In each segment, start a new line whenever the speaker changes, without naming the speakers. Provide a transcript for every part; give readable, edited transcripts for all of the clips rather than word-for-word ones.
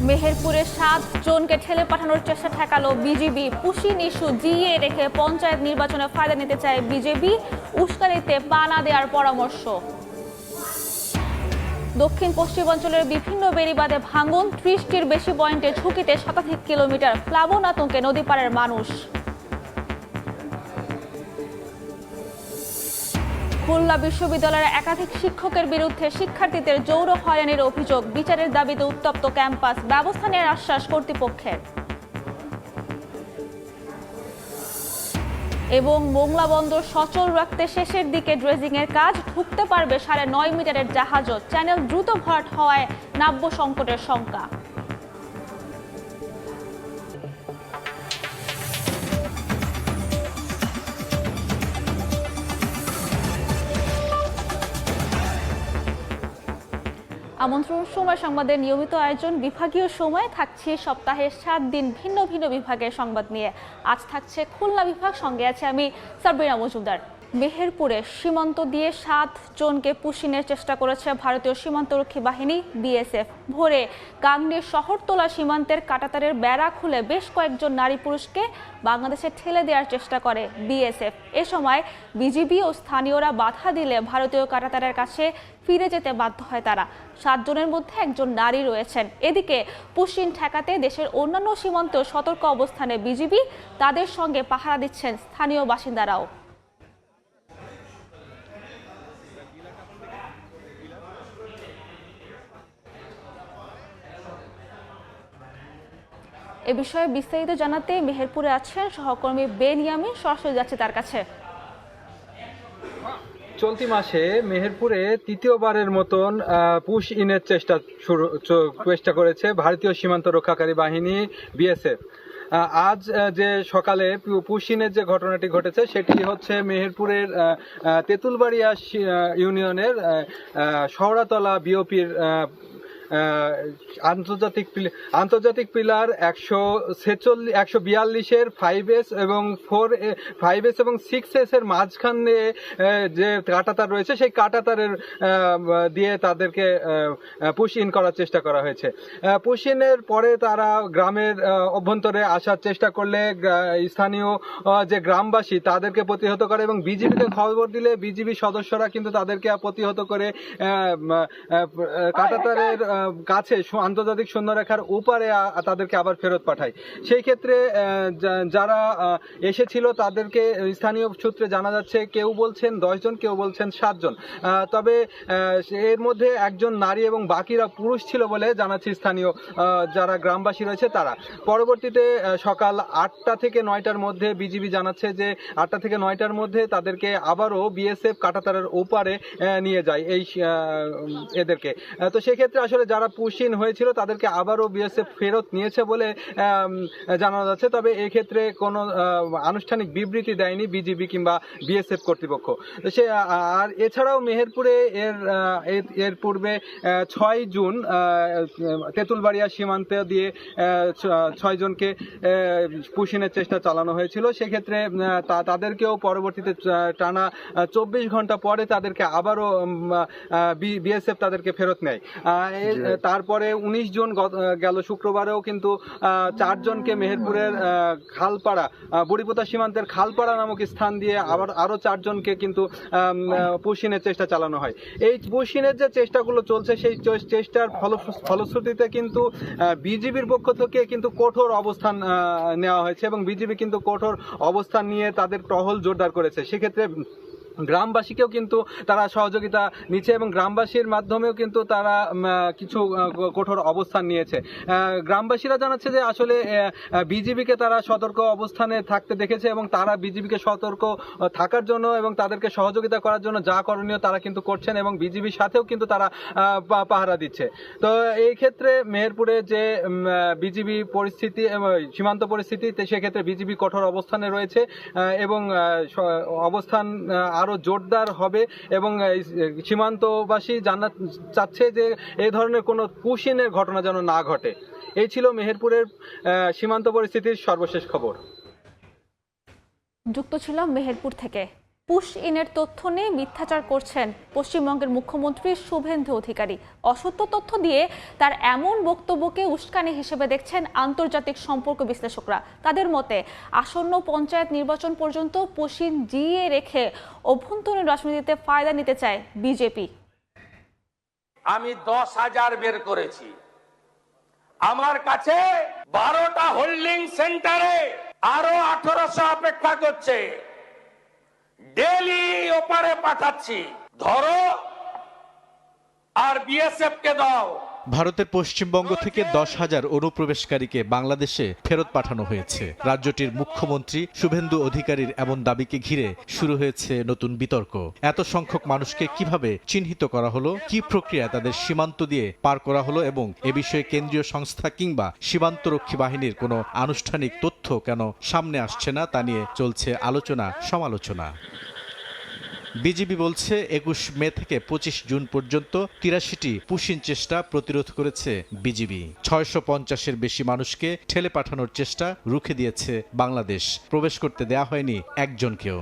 মেহেরপুরে 7 জনকে ঠেলে পাঠানোর চেষ্টা ঠেকালো বিজিবি। পুশিন ইস্যু জিইয়ে রেখে পঞ্চায়েত নির্বাচনে ফায়দা নিতে চায় বিজেপি। উস্কানিতে পা না দেওয়ার পরামর্শ। দক্ষিণ পশ্চিমাঞ্চলের বিভিন্ন বেড়িবাঁধে ভাঙন, 30টির বেশি পয়েন্টে ঝুঁকিতে শতাধিক কিলোমিটার। প্লাবন আতঙ্কে নদী পাড়ের মানুষ। খুলনা বিশ্ববিদ্যালয়ের একাধিক শিক্ষকের বিরুদ্ধে শিক্ষার্থীদের যৌন হয়রানির অভিযোগ। বিচারের দাবিতে উত্তপ্ত ক্যাম্পাস, ব্যবস্থা নেওয়ার আশ্বাস কর্তৃপক্ষের। এবং মোংলা বন্দর সচল রাখতে শেষের দিকে ড্রেজিংয়ের কাজ, ঢুকতে পারবে 9.5 মিটারের জাহাজও। চ্যানেল দ্রুত ভরাট হওয়ায় নাব্য সংকটের শঙ্কা। আমন্ত্রণ সময় সংবাদের নিয়মিত আয়োজন বিভাগীয় সময় থাকছে সপ্তাহে 7 দিন ভিন্ন ভিন্ন বিভাগের সংবাদ নিয়ে। আজ থাকছে খুলনা বিভাগ, সঙ্গে আছে আমি সাবরিনা মজুমদার। মেহেরপুরে সীমান্ত দিয়ে 7 জনকে পুশিনের চেষ্টা করেছে ভারতীয় সীমান্তরক্ষী বাহিনী বিএসএফ। ভোরে গাংনীর শহরতলা সীমান্তের কাঁটাতারের বেড়া খুলে বেশ কয়েকজন নারী পুরুষকে বাংলাদেশে ঠেলে দেওয়ার চেষ্টা করে বিএসএফ। এ সময় বিজিবি ও স্থানীয়রা বাধা দিলে ভারতীয় কাঁটাতারের কাছে ফিরে যেতে বাধ্য হয় তারা। 7 জনের মধ্যে একজন নারী রয়েছেন। এদিকে পুশিন ঠেকাতে দেশের অন্যান্য সীমান্তেও সতর্ক অবস্থানে বিজিবি, তাদের সঙ্গে পাহারা দিচ্ছেন স্থানীয় বাসিন্দারাও। এ বিষয়ে বিস্তারিত জানাতে মেহেরপুরে আছেন সহকর্মী বেনিয়ামিন, সরাসরি যাচ্ছে তার কাছে।
চলতি মাসে মেহেরপুরে তৃতীয়বারের মতন পুশ ইনের চেষ্টা করেছে ভারতীয় সীমান্ত রক্ষাকারী বাহিনী বিএসএফ। আজ যে সকালে পুশিনের যে ঘটনাটি ঘটেছে সেটি হচ্ছে মেহেরপুরের তেঁতুলবাড়িয়া ইউনিয়নের শহরাতলা বিওপির আন্তর্জাতিক পিলার 142-এর 5S এবং 5S এবং 6S এর মাঝখানে যে কাঁটাতার রয়েছে সেই কাঁটাতারের দিয়ে তাদেরকে পুশ ইন করার চেষ্টা করা হয়েছে। পুশ ইনের পরে তারা গ্রামের অভ্যন্তরে আসার চেষ্টা করলে স্থানীয় যে গ্রামবাসী তাদেরকে প্রতিহত করে এবং বিজিবিকে খবর দিলে বিজিবি সদস্যরা কিন্তু তাদেরকে প্রতিহত করে কাঁটাতারের কাছে আন্তর্জাতিক সীমারেখার ওপারে তাদেরকে আবার ফেরত পাঠায়। সেই ক্ষেত্রে যারা এসেছিল তাদেরকে স্থানীয় সূত্রে জানা যাচ্ছে কেউ বলছেন 10 জন, কেউ বলছেন 7 জন। তবে এর মধ্যে একজন নারী এবং বাকিরা পুরুষ ছিল বলে জানাচ্ছে স্থানীয় যারা গ্রামবাসী রয়েছে তারা। পরবর্তীতে সকাল 8টা থেকে 9টার মধ্যে বিজিবি জানাচ্ছে যে 8টা থেকে 9টার মধ্যে তাদেরকে আবারও বিএসএফ কাঁটাতারের ওপারে নিয়ে যায় এদেরকে। তো সেক্ষেত্রে আসলে যারা পুশিন হয়েছিল তাদেরকে আবারও বিএসএফ ফেরত নিয়েছে বলে জানা যাচ্ছে। তবে এই ক্ষেত্রে কোনো আনুষ্ঠানিক বিবৃতি দেয়নি বিজিবি কিংবা বিএসএফ কর্তৃপক্ষ। আর এছাড়াও মেহেরপুরে এর পূর্বে 6 জুন তেঁতুলবাড়িয়া সীমান্তে দিয়ে 6 জনকে পুশিনের চেষ্টা চালানো হয়েছিল। সেক্ষেত্রে তাদেরকেও পরবর্তীতে টানা 24 ঘন্টা পরে তাদেরকে আবারও বিএসএফ তাদেরকে ফেরত নেয়। তারপরে 19 জুন গেল শুক্রবারেও কিন্তু 4 জনকে মেহেরপুরের খালপাড়া বুড়িপোতা সীমান্তের খালপাড়া নামক স্থান দিয়ে আরো 4 জনকে কিন্তু পুশিনের চেষ্টা চালানো হয়। এই পুশিনের যে চেষ্টাগুলো চলছে সেই চেষ্টার ফলশ্রুতিতে কিন্তু বিজিবির পক্ষ থেকে কিন্তু কঠোর অবস্থান নেওয়া হয়েছে এবং বিজিবি কিন্তু কঠোর অবস্থান নিয়ে তাদের টহল জোরদার করেছে। সেক্ষেত্রে গ্রামবাসীকেও কিন্তু তারা সহযোগিতা নিচ্ছে এবং গ্রামবাসীর মাধ্যমেও কিন্তু তারা কিছু কঠোর অবস্থান নিয়েছে। গ্রামবাসীরা জানাচ্ছে যে আসলে বিজিবিকে তারা সতর্ক অবস্থানে থাকতে দেখেছে এবং তারা বিজিবিকে সতর্ক থাকার জন্য এবং তাদেরকে সহযোগিতা করার জন্য যা করণীয় তারা কিন্তু করছেন এবং বিজিবির সাথেও কিন্তু তারা পাহারা দিচ্ছে। তো এই ক্ষেত্রে মেহেরপুরে যে বিজিবি পরিস্থিতি সীমান্ত পরিস্থিতি সেক্ষেত্রে বিজিবি কঠোর অবস্থানে রয়েছে এবং অবস্থান আরো জোরদার হবে এবং সীমান্তবাসী জানা চাচ্ছে যে এই ধরনের কোনো পুশিনের ঘটনা যেন না ঘটে। এই ছিল মেহেরপুরের সীমান্ত পরিস্থিতির সর্বশেষ খবর।
যুক্ত ছিলাম মেহেরপুর থেকে। পুশ ইনের তথ্য নিয়ে মিথ্যাচার করছেন পশ্চিমবঙ্গের মুখ্যমন্ত্রী শুভেন্দু অধিকারী। অসত্য তথ্য দিয়ে তার এমন বক্তব্যকে উস্কানি হিসেবে দেখছেন আন্তর্জাতিক সম্পর্ক বিশ্লেষকরা। তাদের মতে আসন্ন পঞ্চায়েত নির্বাচন পর্যন্ত পুশিন জিইয়ে রেখে অভ্যন্তরীণ রাজনীতিতে ফায়দা নিতে চায় বিজেপি।
আমি 10,000 বের করেছি, আমার কাছে 12টা হোল্ডিং সেন্টারে আরো 1800 অপেক্ষা করছে। ডেলি ওপারে পাঠাচ্ছি, ধরো আর বিএসএফ কে দাও।
ভারতের পশ্চিমবঙ্গ থেকে 10,000 অনুপ্রবেশকারীকে বাংলাদেশে ফেরত পাঠানো হয়েছে। রাজ্যটির মুখ্যমন্ত্রী শুভেন্দু অধিকারীর এমন দাবিকে ঘিরে শুরু হয়েছে নতুন বিতর্ক। এত সংখ্যক মানুষকে কিভাবে চিহ্নিত করা হলো, কি প্রক্রিয়া তাদের সীমান্ত দিয়ে পার করা হলো এবং এ বিষয়ে কেন্দ্রীয় সংস্থা কিংবা সীমান্তরক্ষী বাহিনীর কোনো আনুষ্ঠানিক তথ্য কেন সামনে আসছে না তা নিয়ে চলছে আলোচনা সমালোচনা। বিজিবি বলছে 21 মে থেকে 25 জুন পর্যন্ত 83টি পুশিন চেষ্টা প্রতিরোধ করেছে বিজিবি। 650-এর বেশি মানুষকে ঠেলে পাঠানোর চেষ্টা রুখে দিয়েছে বাংলাদেশ। প্রবেশ করতে দেয়া হয়নি একজনকেও।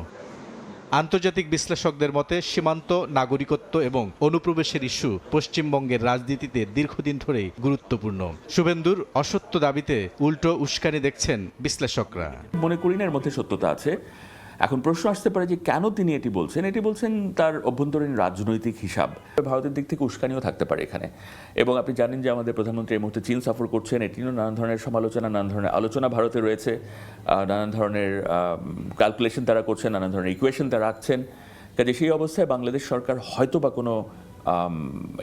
আন্তর্জাতিক বিশ্লেষকদের মতে সীমান্ত, নাগরিকত্ব এবং অনুপ্রবেশের ইস্যু পশ্চিমবঙ্গের রাজনীতিতে দীর্ঘদিন ধরেই গুরুত্বপূর্ণ। শুভেন্দুর অসত্য দাবিতে উল্টো উস্কানি দেখছেন বিশ্লেষকরা।
মনে করি না এর মধ্যে সত্যতা আছে। এখন প্রশ্ন আসতে পারে যে কেন তিনি এটি বলছেন তার অভ্যন্তরীণ রাজনৈতিক হিসাব। ভারতের দিক থেকে উস্কানিও থাকতে পারে এখানে। এবং আপনি জানেন যে আমাদের প্রধানমন্ত্রী এই মুহূর্তে চীন সফর করছেন, এটিরও নানান ধরনের সমালোচনা, নানান ধরনের আলোচনা ভারতে রয়েছে, নানান ধরনের ক্যালকুলেশন তারা করছেন, নানান ধরনের ইকুয়েশন তারা রাখছেন। কাজে সেই অবস্থায় বাংলাদেশ সরকার হয়তো বা কোনো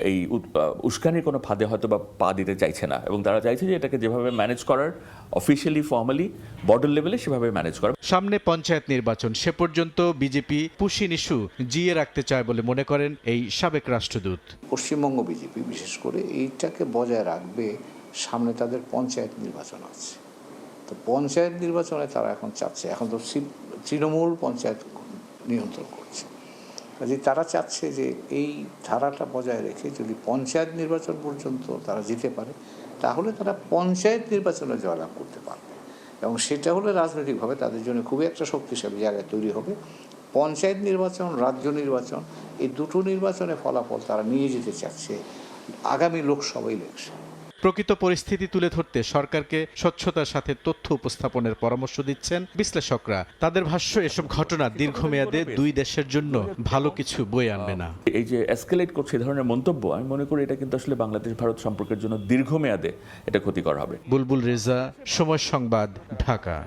এই উস্কানির কোনো ফাঁদে হয়তো বা পা দিতে চাইছে না, এবং তারা চাইছে যে এটাকে যেভাবে ম্যানেজ করার অফিসিয়ালি ফর্মালি বর্ডার লেভেলে সেভাবে ম্যানেজ করা।
সামনে পঞ্চায়েত নির্বাচন, সে পর্যন্ত বিজেপি পুশিন ইস্যু জিয়ে রাখতে চায় বলে মনে করেন এই সাবেক রাষ্ট্রদূত।
পশ্চিমবঙ্গ বিজেপি বিশেষ করে এইটাকে বজায় রাখবে। সামনে তাদের পঞ্চায়েত নির্বাচন আছে, তো পঞ্চায়েত নির্বাচনে তারা এখন চাচ্ছে, এখন তো তৃণমূল পঞ্চায়েত নিয়ন্ত্রণ করছে, কাজে তারা চাচ্ছে যে এই ধারাটা বজায় রেখে যদি পঞ্চায়েত নির্বাচন পর্যন্ত তারা যেতে পারে তাহলে তারা পঞ্চায়েত নির্বাচনে জয়লাভ করতে পারবে, এবং সেটা হলে রাজনৈতিকভাবে তাদের জন্য খুবই একটা শক্তিশালী জায়গায় তৈরি হবে। পঞ্চায়েত নির্বাচন, রাজ্য নির্বাচন, এই দুটো নির্বাচনে ফলাফল তারা নিয়ে যেতে চাচ্ছে আগামী লোকসভা ইলেকশন।
প্রকৃত পরিস্থিতি তুলে ধরতে সরকারকে স্বচ্ছতার সাথে তথ্য উপস্থাপনের পরামর্শ দিচ্ছেন বিশ্লেষকরা। তাদের ভাষ্য, এসব ঘটনা দীর্ঘমেয়াদে দুই দেশের জন্য ভালো কিছু বয়ে আনবে না।
এই যে এসকেলেট করছে এই ধরনের মন্তব্য, আমি মনে করি এটা কিন্তু আসলে বাংলাদেশ ভারত সম্পর্কের জন্য দীর্ঘমেয়াদে এটা ক্ষতিকর হবে।
বুলবুল রেজা, সময় সংবাদ, ঢাকা।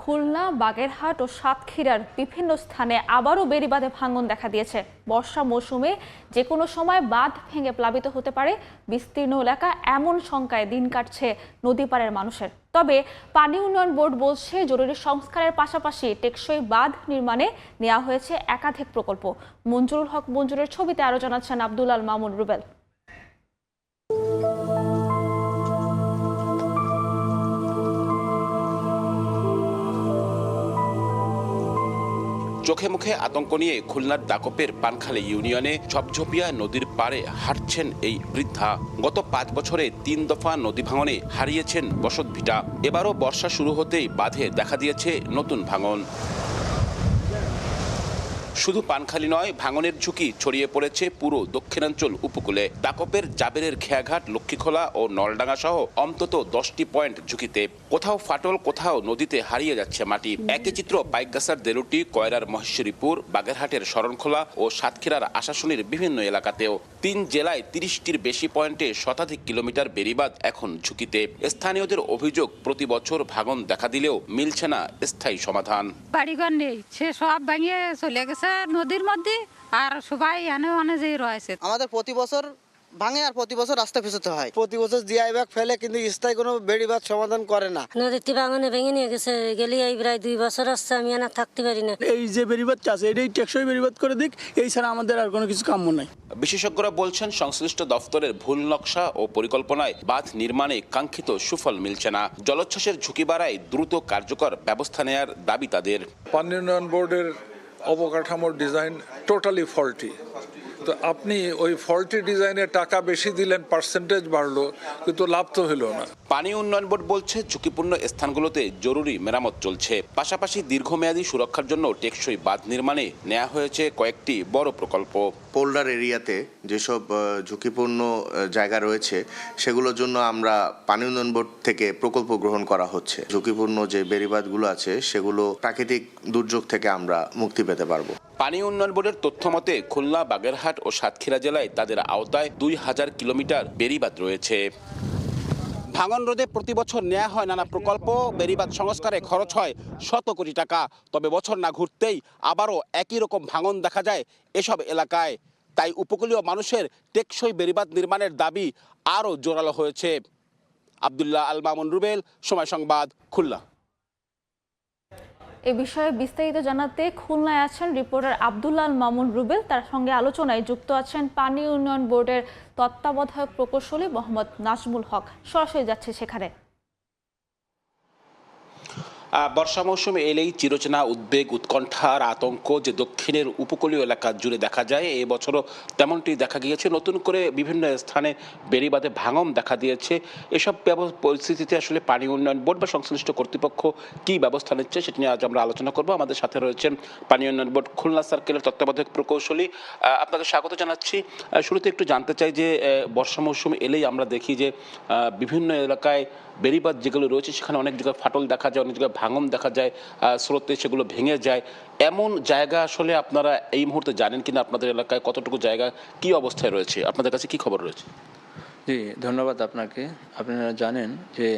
খুলনা, বাগেরহাট ও সাতক্ষীরার বিভিন্ন স্থানে আবারও বেড়িবাঁধে ভাঙন দেখা দিয়েছে। বর্ষা মৌসুমে যে কোনো সময় বাঁধ ভেঙে প্লাবিত হতে পারে বিস্তীর্ণ এলাকা, এমন শঙ্কায় দিন কাটছে নদীপাড়ের মানুষের। তবে পানি উন্নয়ন বোর্ড বলছে জরুরি সংস্কারের পাশাপাশি টেকসই বাঁধ নির্মাণে নেওয়া হয়েছে একাধিক প্রকল্প। মঞ্জুরুল হক মঞ্জুরের ছবিতে আরও জানাচ্ছেন আব্দুল আল মামুন রুবেল।
চোখে মুখে আতঙ্ক নিয়ে খুলনার দাকপের পানখালী ইউনিয়নে ঝপঝপিয়া নদীর পাড়ে হাঁটছেন এই বৃদ্ধা। গত 5 বছরে 3 দফা নদী ভাঙনে হারিয়েছেন বসতভিটা। এবারও বর্ষা শুরু হতেই বাঁধে দেখা দিয়েছে নতুন ভাঙন। শুধু পানখালী নয়, ভাঙনের ঝুঁকি ছড়িয়ে পড়েছে পুরো দক্ষিণাঞ্চল উপকূলে। দাকপের জাবেরের খেয়াঘাট, লক্ষ্মীখোলা ও নলডাঙ্গা সহ অন্তত 10টি পয়েন্ট ঝুঁকিতে। কোথাও ফাটল, কোথাও নদীতে হারিয়ে যাচ্ছে মাটি। একই চিত্র বাইকগাছার দেরুটি, কয়রার মহেশ্বরীপুর, বাগেরহাটের শরণখোলা ও সাতক্ষীরার আশাশুনির বিভিন্ন এলাকাতেও। 3 জেলায় 30টির বেশি পয়েন্টে শতাধিক কিলোমিটার বেড়িবাঁধ এখন ঝুঁকিতে। স্থানীয়দের অভিযোগ, প্রতি বছর ভাঙন দেখা দিলেও মিলছে না স্থায়ী সমাধান।
বাড়িঘর নেই, সে সব ভাঙিয়ে চলে গেছে নদীর মধ্যে, আর সবাই এনে যে রয়েছে।
আমাদের প্রতি বছর ভাঙে আর প্রতি বছর রাস্তা ফেসাতে হয়। প্রতি বছর জিআই ব্যাগ ফেলে, কিন্তু স্থায়ী কোনো বেড়িবাঁধ সমাধান করে না।
নদীতে ভাঙনে ভেঙে নিয়ে গেছে, গেলে এই প্রায় 2 বছর আসছে, আমি আর থাকতে পারি না।
এই যে বেড়িবাঁধটা আছে এটাই টেকসই বেড়িবাঁধ করে দিক, এই ছাড়া আমাদের আর কোনো কিছু কাম্য নাই।
বিশেষজ্ঞরা বলছেন, সংশ্লিষ্ট দফতরের ভুল নকশা ও পরিকল্পনায় বাঁধ নির্মাণে কাঙ্ক্ষিত সুফল মিলছে না। জলোচ্ছ্বাসের ঝুঁকি বাড়ায় দ্রুত কার্যকর ব্যবস্থা নেয়ার দাবি তাদের।
পানি উন্নয়ন বোর্ডের অবকাঠামোর ডিজাইন টোটালি ফল্টি। তো আপনি ওই ফল্টি ডিজাইনের টাকা বেশি দিলেন, পার্সেন্টেজ বাড়লো, কিন্তু লাভ তো হলো না।
পানি উন্নয়ন বোর্ড বলছে ঝুঁকিপূর্ণ স্থানগুলোতে জরুরি মেরামত চলছে। পাশাপাশি দীর্ঘমেয়াদী সুরক্ষার জন্য টেকসই বাঁধ নির্মাণে নেওয়া হয়েছে কয়েকটি বড় প্রকল্প।
পোল্ডার এরিয়াতে যেসব ঝুঁকিপূর্ণ জায়গা রয়েছে সেগুলোর জন্য আমরা পানি উন্নয়ন বোর্ড থেকে প্রকল্প গ্রহণ করা হচ্ছে। ঝুঁকিপূর্ণ যে বেড়িবাঁধগুলো আছে সেগুলো প্রাকৃতিক দুর্যোগ থেকে আমরা মুক্তি পেতে পারবো।
পানি উন্নয়ন বোর্ডের তথ্য মতে খুলনা, বাগেরহাট ও সাতক্ষীরা জেলায় তাদের আওতায় 2000 কিলোমিটার বেড়িবাঁধ রয়েছে। ভাঙন রোধে প্রতি বছর নেওয়া হয় নানা প্রকল্প। বেড়িবাঁধ সংস্কারে খরচ হয় শত কোটি টাকা। তবে বছর না ঘুরতেই আবারও একই রকম ভাঙন দেখা যায় এসব এলাকায়। তাই উপকূলীয় মানুষের টেকসই বেড়িবাঁধ নির্মাণের দাবি আরও জোরালো হয়েছে। আব্দুল্লাহ আল মামুন রুবেল, সময় সংবাদ, খুলনা।
এ বিষয়ে বিস্তারিত জানাতে খুলনায় আছেন রিপোর্টার আব্দুল্লাহ আল মামুন রুবেল। তার সঙ্গে আলোচনায় যুক্ত আছেন পানি উন্নয়ন বোর্ডের তত্ত্বাবধায়ক প্রকৌশলী মোহাম্মদ নাজমুল হক। সরাসরি যাচ্ছে সেখানে।
বর্ষা মৌসুমে এলেই চিরচেনা উদ্বেগ, উৎকণ্ঠার আতঙ্ক যে দক্ষিণের উপকূলীয় এলাকা জুড়ে দেখা যায়, এবছরও তেমনটি দেখা গিয়েছে। নতুন করে বিভিন্ন স্থানে বেড়িবাঁধে ভাঙন দেখা দিয়েছে। এসব পরিস্থিতিতে আসলে পানি উন্নয়ন বোর্ড বা সংশ্লিষ্ট কর্তৃপক্ষ কী ব্যবস্থা নিচ্ছে সেটি নিয়ে আজ আমরা আলোচনা করব। আমাদের সাথে রয়েছেন পানি উন্নয়ন বোর্ড খুলনা সার্কেলের তত্ত্বাবধায়ক প্রকৌশলী। আপনাকে স্বাগত জানাচ্ছি। শুরুতে একটু জানতে চাই যে বর্ষা মৌসুম এলেই আমরা দেখি যে বিভিন্ন এলাকায় বেড়িবাঁধ যেগুলো রয়েছে সেখানে অনেক জায়গায় ফাটল দেখা যায়, অনেক জায়গায় ভাঙন দেখা যায়, স্রোতে সেগুলো ভেঙে যায়। এমন জায়গা আসলে আপনারা এই মুহূর্তে জানেন কিনা? আপনাদের এলাকায় কতটুকু জায়গা কি অবস্থায় রয়েছে? আপনাদের কাছে কি খবর রয়েছে?
জি, ধন্যবাদ আপনাকে। আপনারা জানেন যে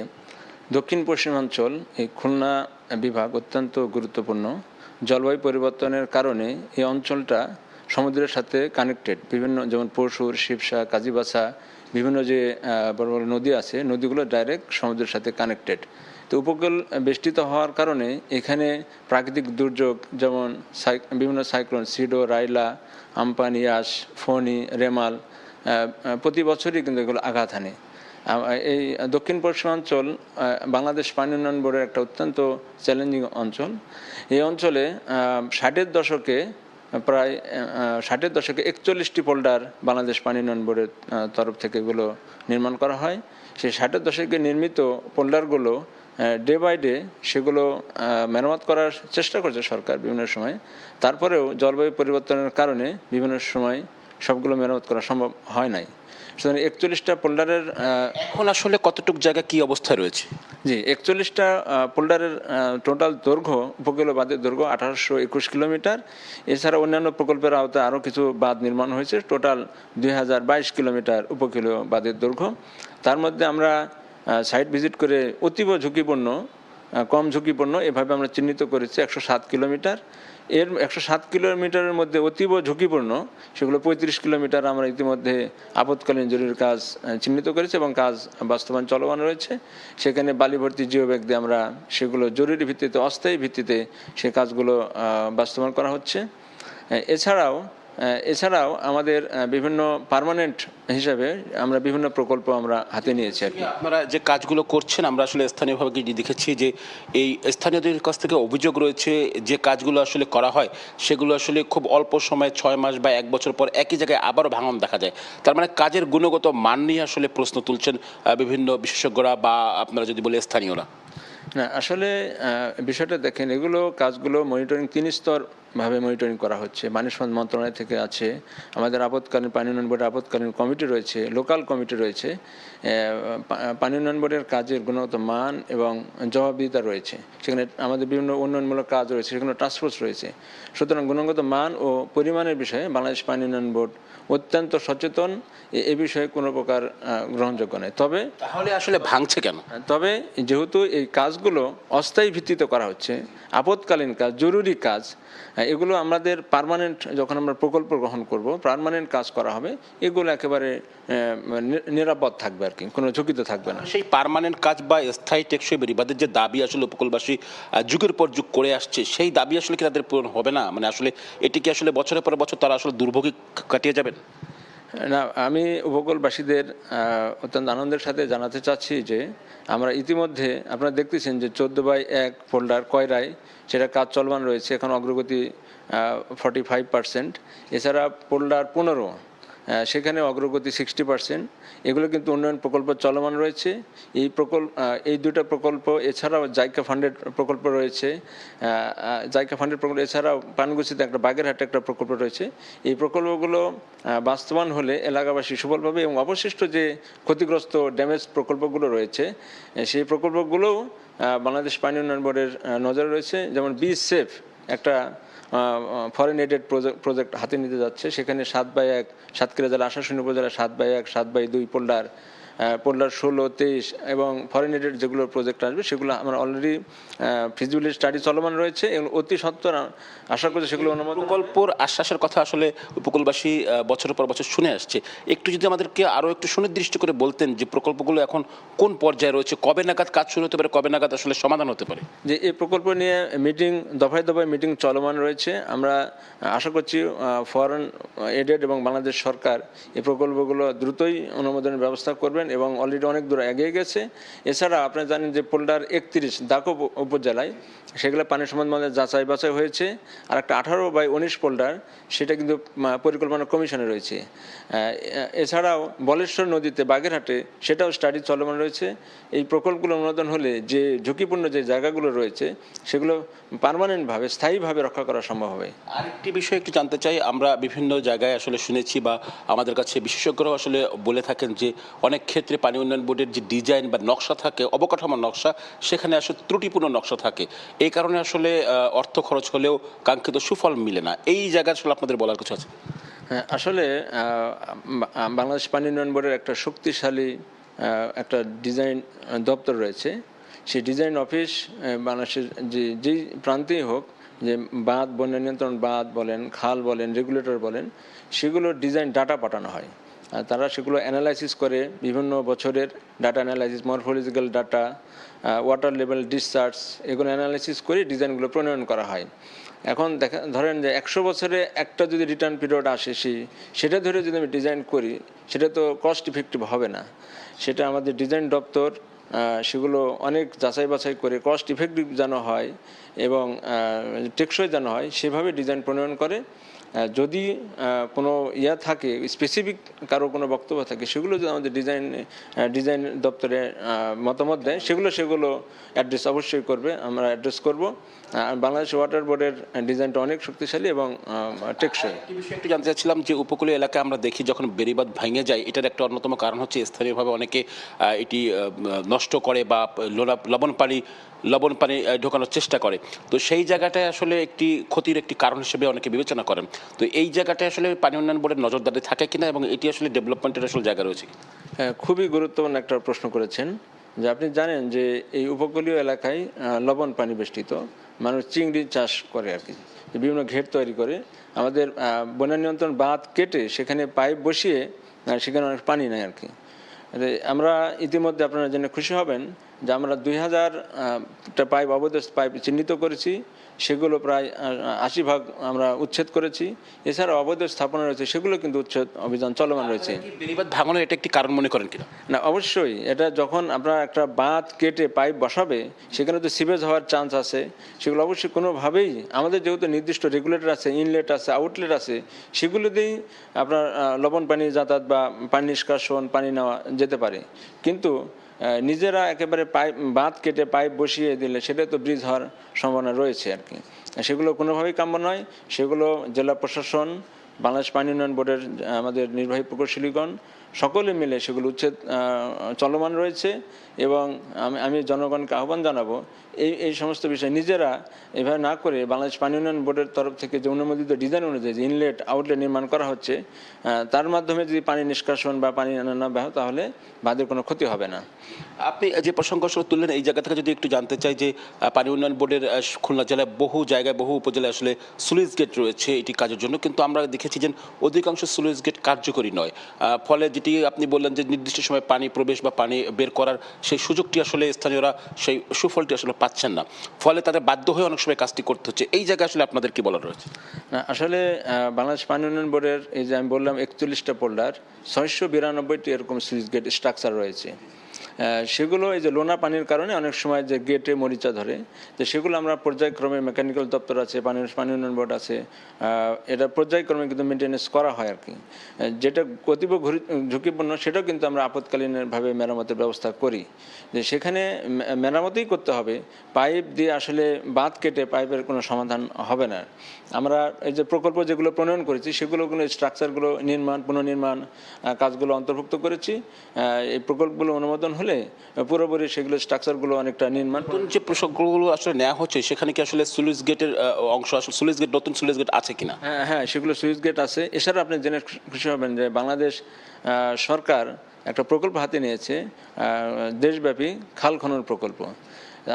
দক্ষিণ পশ্চিমাঞ্চল এই খুলনা বিভাগ অত্যন্ত গুরুত্বপূর্ণ। জলবায়ু পরিবর্তনের কারণে এই অঞ্চলটা সমুদ্রের সাথে কানেক্টেড। বিভিন্ন যেমন পরশুর, শিবসা, কাজীবাসা, বিভিন্ন যে বড় বড় নদী আছে, নদীগুলো ডাইরেক্ট সমুদ্রের সাথে কানেক্টেড। তো উপকূল বেষ্টিত হওয়ার কারণে এখানে প্রাকৃতিক দুর্যোগ যেমন বিভিন্ন সাইক্লোন সিডো, রাইলা, আমপান, ইয়াস, ফণি, রেমাল প্রতি বছরই কিন্তু এগুলো আঘাত হানে। এই দক্ষিণ পশ্চিমাঞ্চল বাংলাদেশ পানি উন্নয়ন বোর্ডের একটা অত্যন্ত চ্যালেঞ্জিং অঞ্চল। এই অঞ্চলে 60-এর দশকে প্রায় 41টি পোল্ডার বাংলাদেশ পানি উন্নয়ন বোর্ডের তরফ থেকে এগুলো নির্মাণ করা হয়। সেই 60-এর দশকে নির্মিত পোল্ডারগুলো ডে বাই ডে সেগুলো মেরামত করার চেষ্টা করছে সরকার বিভিন্ন সময়। তারপরেও জলবায়ু পরিবর্তনের কারণে বিভিন্ন সময় সবগুলো মেরামত করা সম্ভব হয় নাই। সুতরাং 41টা পোল্ডারের
এখন আসলে কতটুকু জায়গা কি অবস্থায় রয়েছে?
জি, 41টা পোল্ডারের টোটাল দৈর্ঘ্য, উপকূলীয় বাঁধের দৈর্ঘ্য 1821 কিলোমিটার। এছাড়া অন্যান্য প্রকল্পের আওতায় আরও কিছু বাঁধ নির্মাণ হয়েছে। টোটাল 2022 কিলোমিটার উপকূলীয় বাঁধের দৈর্ঘ্য। তার মধ্যে আমরা সাইট ভিজিট করে অতীব ঝুঁকিপূর্ণ, কম ঝুঁকিপূর্ণ এভাবে আমরা চিহ্নিত করেছি 107 কিলোমিটার। এর 107 কিলোমিটারের মধ্যে অতীব ঝুঁকিপূর্ণ সেগুলো 35 কিলোমিটার আমরা ইতিমধ্যে আপৎকালীন জরুরি কাজ চিহ্নিত করেছি এবং কাজ বাস্তবায়ন চলমান রয়েছে। সেখানে বালি ভর্তি জিও ব্যাগ দিয়ে আমরা সেগুলো জরুরি ভিত্তিতে, অস্থায়ী ভিত্তিতে সে কাজগুলো বাস্তবায়ন করা হচ্ছে। এছাড়াও আমাদের বিভিন্ন পার্মানেন্ট হিসাবে আমরা বিভিন্ন প্রকল্প আমরা হাতে নিয়েছি আর কি।
আপনারা যে কাজগুলো করছেন আমরা আসলে স্থানীয়ভাবে দেখেছি যে এই স্থানীয়দের কাছ থেকে অভিযোগ রয়েছে যে কাজগুলো আসলে করা হয় সেগুলো আসলে খুব অল্প সময়, 6 মাস বা 1 বছর পর একই জায়গায় আবারও ভাঙন দেখা যায়। তার মানে কাজের গুণগত মান নিয়ে আসলে প্রশ্ন তুলছেন বিভিন্ন বিশেষজ্ঞরা বা আপনারা যদি বলে স্থানীয়রা।
না, আসলে বিষয়টা দেখেন, এগুলো কাজগুলো মনিটরিং 3 স্তর ভাবে মনিটরিং করা হচ্ছে। পানি সম্পদ মন্ত্রণালয় থেকে আছে, আমাদের আপৎকালীন পানি উন্নয়ন বোর্ডের আপৎকালীন কমিটি রয়েছে, লোকাল কমিটি রয়েছে। পানি উন্নয়ন বোর্ডের কাজের গুণগত মান এবং জবাবদিহিতা রয়েছে। সেখানে আমাদের বিভিন্ন উন্নয়নমূলক কাজ রয়েছে, সেখানে টাস্কফোর্স রয়েছে। সুতরাং গুণগত মান ও পরিমাণের বিষয়ে বাংলাদেশ পানি উন্নয়ন বোর্ড অত্যন্ত সচেতন। এ বিষয়ে কোনো প্রকার গ্রহণযোগ্য নয়। তবে
তাহলে আসলে ভাঙছে কেন?
তবে যেহেতু এই কাজগুলো অস্থায়ী ভিত্তিতে করা হচ্ছে, আপৎকালীন কাজ, জরুরি কাজ, এগুলো আমাদের পার্মানেন্ট যখন আমরা প্রকল্প গ্রহণ করব, পার্মানেন্ট কাজ করা হবে, এগুলো একেবারে নিরাপদ থাকবে আর কি, কোনো ঝুঁকিতে থাকবে না।
সেই পার্মানেন্ট কাজ বা স্থায়ী টেকসই বেড়িবাঁধের যে দাবি আসলে উপকূলবাসী যুগের পর যুগ করে আসছে, সেই দাবি আসলে কি তাদের পূরণ হবে না? মানে আসলে এটি কি আসলে বছরের পর বছর তারা আসলে দুর্ভোগে কাটিয়ে যাবেন?
না, আমি উপকূলবাসীদের অত্যন্ত আনন্দের সাথে জানাতে চাচ্ছি যে আমরা ইতিমধ্যে আপনারা দেখতেছেন যে 14/1 ফোল্ডার কয়রায় সেটা কাজ চলমান রয়েছে, এখন অগ্রগতি 45%। এছাড়া ফোল্ডার 15 সেখানে অগ্রগতি 60%। এগুলো কিন্তু উন্নয়ন প্রকল্প চলমান রয়েছে। এই দুটো প্রকল্প এছাড়াও জাইকা ফান্ডের প্রকল্প রয়েছে, জাইকা ফান্ডের প্রকল্প এছাড়াও পানগুছিতে একটা বাগেরহাটে একটা প্রকল্প রয়েছে। এই প্রকল্পগুলো বাস্তবায়ন হলে এলাকাবাসী সুফল পাবে এবং অবশিষ্ট যে ক্ষতিগ্রস্ত ড্যামেজ প্রকল্পগুলো রয়েছে সেই প্রকল্পগুলোও বাংলাদেশ পানি উন্নয়ন বোর্ডের নজরে রয়েছে। যেমন বি সেফ একটা ফরেন এডেড প্রজেক্ট হাতে নিতে যাচ্ছে, সেখানে 7/1 সাতক্ষীরা জেলা আশাশুনি উপজেলা 7/1 7/2 পোল্ডার 16, 23 এবং ফরেন এডেড যেগুলো প্রজেক্ট আসবে সেগুলো আমরা অলরেডি ফিজিবিলিটি স্টাডি চলমান রয়েছে এবং অতি সত্বর আশা করছি সেগুলো অনুমোদন।
প্রকল্পর আশ্বাসের কথা আসলে উপকূলবাসী বছরের পর বছর শুনে আসছে, একটু যদি আমাদেরকে আরও একটু সুনির্দিষ্ট করে বলতেন যে প্রকল্পগুলো এখন কোন পর্যায়ে রয়েছে, কবে নাগাদ কাজ শুরু হতে পারে, কবে নাগাদ আসলে সমাধান হতে পারে?
যে এই প্রকল্প নিয়ে মিটিং দফায় দফায় মিটিং চলমান রয়েছে। আমরা আশা করছি ফরেন এডেড এবং বাংলাদেশ সরকার এই প্রকল্পগুলো দ্রুতই অনুমোদনের ব্যবস্থা করবেন এবং অলরেডি অনেক দূর এগিয়ে গেছে। এছাড়া আপনারা জানেন যে পোল্ডার 31 দাকো উপজেলায় সেগুলো পানি সম্বন্ধে যাচাই বাছাই হয়েছে, আর একটা 18/19 পোল্ডার সেটা কিন্তু পরিকল্পনা কমিশনে রয়েছে। এছাড়াও বলেশ্বর নদীতে বাগেরহাটে সেটাও স্টাডি চলমান রয়েছে। এই প্রকল্পগুলো অনুমোদন হলে যে ঝুঁকিপূর্ণ যে জায়গাগুলো রয়েছে সেগুলো পার্মানেন্টভাবে স্থায়ীভাবে রক্ষা করা সম্ভব হবে।
আরেকটি বিষয় একটু জানতে চাই, আমরা বিভিন্ন জায়গায় আসলে শুনেছি বা আমাদের কাছে বিশেষজ্ঞরাও আসলে বলে থাকেন যে অনেক ক্ষেত্রে পানি উন্নয়ন বোর্ডের যে ডিজাইন বা নকশা থাকে, অবকাঠামোর নকশা, সেখানে আসলে ত্রুটিপূর্ণ নকশা থাকে। এই কারণে আসলে অর্থ খরচ হলেও কাঙ্ক্ষিত সুফল মিলে না। এই জায়গায় আসলে আপনাদের বলার কিছু আছে?
হ্যাঁ, আসলে বাংলাদেশ পানি উন্নয়ন বোর্ডের একটা শক্তিশালী একটা ডিজাইন দপ্তর রয়েছে। সেই ডিজাইন অফিস বাংলাদেশের যেই প্রান্তেই হোক, যে বাঁধ, বন্যা নিয়ন্ত্রণ বাঁধ বলেন, খাল বলেন, রেগুলেটর বলেন, সেগুলোর ডিজাইন ডাটা পাঠানো হয়। তারা সেগুলো অ্যানালাইসিস করে বিভিন্ন বছরের data analysis, morphological data, water level, discharge, এগুলো অ্যানালাইসিস করে ডিজাইনগুলো প্রণয়ন করা হয়। এখন ধরেন যে 100 বছরে একটা যদি রিটার্ন পিরিয়ড আসে সেটা ধরে যদি আমি ডিজাইন করি সেটা তো কস্ট ইফেক্টিভ হবে না। সেটা আমাদের ডিজাইন দপ্তর সেগুলো অনেক যাচাই বাছাই করে কস্ট ইফেক্টিভ যেন হয় এবং টেকসই যেন হয় সেভাবে ডিজাইন প্রণয়ন করে। যদি কোনো থাকে স্পেসিফিক কারো কোনো বক্তব্য থাকে সেগুলো যদি আমাদের ডিজাইন দপ্তরে মতামত দেয় সেগুলো অ্যাড্রেস অবশ্যই করবে, আমরা অ্যাড্রেস করব। বাংলাদেশ ওয়াটার বোর্ডের ডিজাইনটা অনেক শক্তিশালী এবং টেকসই।
এই বিষয়ে একটু জানতে চাচ্ছিলাম যে উপকূলীয় এলাকায় আমরা দেখি যখন বেড়িবাঁধ ভেঙে যায়, এটার একটা অন্যতম কারণ হচ্ছে স্থানীয়ভাবে অনেকে এটি নষ্ট করে বা লবণ পানি ঢোকানোর চেষ্টা করে। তো সেই জায়গাটায় আসলে একটি ক্ষতির একটি কারণ হিসেবে অনেকে বিবেচনা করেন। তো এই জায়গাটায় আসলে পানি উন্নয়ন বোর্ডের নজরদারি থাকে কিনা এবং এটি আসলে ডেভেলপমেন্টের আসলে জায়গা রয়েছে?
হ্যাঁ, খুবই গুরুত্বপূর্ণ একটা প্রশ্ন করেছেন। যে আপনি জানেন যে এই উপকূলীয় এলাকায় লবণ পানি বেষ্টিত, মানুষ চিংড়ি চাষ করে আর কি, বিভিন্ন ঘের তৈরি করে। আমাদের বন্যা নিয়ন্ত্রণ বাঁধ কেটে সেখানে পাইপ বসিয়ে সেখানে অনেক পানি নেয় আর কি। আমরা ইতিমধ্যে আপনারা জেনে খুশি হবেন যে আমরা 2000টা পাইপ, অবৈধ পাইপ চিহ্নিত করেছি। সেগুলো প্রায় 80% আমরা উচ্ছেদ করেছি। এছাড়া অবৈধ স্থাপনা রয়েছে সেগুলো কিন্তু উচ্ছেদ অভিযান চলমান রয়েছে।
বেড়িবাঁধ ভাঙনের এটা একটি কারণ মনে করেন কিনা?
না, অবশ্যই। এটা যখন আপনার একটা বাঁধ কেটে পাইপ বসাবে সেখানে তো সিভেজ হওয়ার চান্স আছে। সেগুলো অবশ্যই কোনোভাবেই আমাদের যেহেতু নির্দিষ্ট রেগুলেটর আছে, ইনলেট আছে, আউটলেট আছে, সেগুলোতেই আপনার লবণ পানি যাতায়াত বা পানি নিষ্কাশন, পানি নেওয়া যেতে পারে। কিন্তু নিজেরা একেবারে বাঁধ কেটে পাইপ বসিয়ে দিলে সেটা তো ব্রিজ হওয়ার সম্ভাবনা রয়েছে আর কি। সেগুলো কোনোভাবেই কাম্য নয়। সেগুলো জেলা প্রশাসন, বাংলাদেশ পানি উন্নয়ন বোর্ডের আমাদের নির্বাহী প্রকৌশলীগণ সকলে মিলে সেগুলো উচ্ছেদ চলমান রয়েছে এবং আমি জনগণকে আহ্বান জানাবো এই সমস্ত বিষয় নিজেরা এভাবে না করে বাংলাদেশ পানি উন্নয়ন বোর্ডের তরফ থেকে যে অনুমোদিত ডিজাইন অনুযায়ী যে ইনলেট আউটলেট নির্মাণ করা হচ্ছে তার মাধ্যমে যদি পানি নিষ্কাশন বা পানি আনা হয় তাহলে বাঁধের কোনো ক্ষতি হবে না।
আপনি যে প্রসঙ্গ তুললেন এই জায়গা থেকে যদি একটু জানতে চাই যে পানি উন্নয়ন বোর্ডের খুলনা জেলায় বহু জায়গায় বহু উপজেলায় আসলে স্লুইস গেট রয়েছে এটি কাজের জন্য, কিন্তু আমরা দেখেছি যে অধিকাংশ স্লুইস গেট কার্যকরী নয়। ফলে যেটি আপনি বললেন যে নির্দিষ্ট সময় পানি প্রবেশ বা পানি বের করার সেই সুযোগটি আসলে স্থানীয়রা সেই সুফলটি আসলে পাচ্ছেন না, ফলে তাদের বাধ্য হয়ে অনেক সময় কাজটি করতে হচ্ছে। এই জায়গায় আসলে আপনাদের কি বলার রয়েছে?
না, আসলে বাংলাদেশ পানি উন্নয়ন বোর্ডের এই যে আমি বললাম 41টা পোল্ডার, 692টি এরকম সুইচ গেট স্ট্রাকচার রয়েছে। সেগুলো এই যে লোনা পানির কারণে অনেক সময় যে গেটে মরিচা ধরে, তো সেগুলো আমরা পর্যায়ক্রমে মেকানিক্যাল দপ্তর আছে, পানি উন্নয়ন বোর্ড আছে, এটা পর্যায়ক্রমে কিন্তু মেনটেন্যান্স করা হয় আর কি। যেটা অতীব ঝুঁকিপূর্ণ সেটাও কিন্তু আমরা আপৎকালীনভাবে মেরামতের ব্যবস্থা করি। যে সেখানে মেরামতই করতে হবে, পাইপ দিয়ে আসলে বাঁধ কেটে পাইপের কোনো সমাধান হবে না। আমরা এই যে প্রকল্প যেগুলো প্রণয়ন করেছি সেগুলো স্ট্রাকচারগুলো পুনর্নির্মাণ কাজগুলো অন্তর্ভুক্ত করেছি। এই প্রকল্পগুলো অনুমোদন হলে পুরোপুরি সেগুলো স্ট্রাকচারগুলো অনেকটা নির্মাণ।
যে প্রকল্পগুলো আসলে নেওয়া হচ্ছে সেখানে কি আসলে স্লুইস গেটের অংশ, আসলে স্লুইস গেট, নতুন স্লুইস গেট আছে কিনা?
হ্যাঁ, সেগুলো সুইচ গেট আছে। এছাড়া আপনি জেনে খুশি হবেন যে বাংলাদেশ সরকার একটা প্রকল্প হাতে নিয়েছে, দেশব্যাপী খাল খনন প্রকল্প।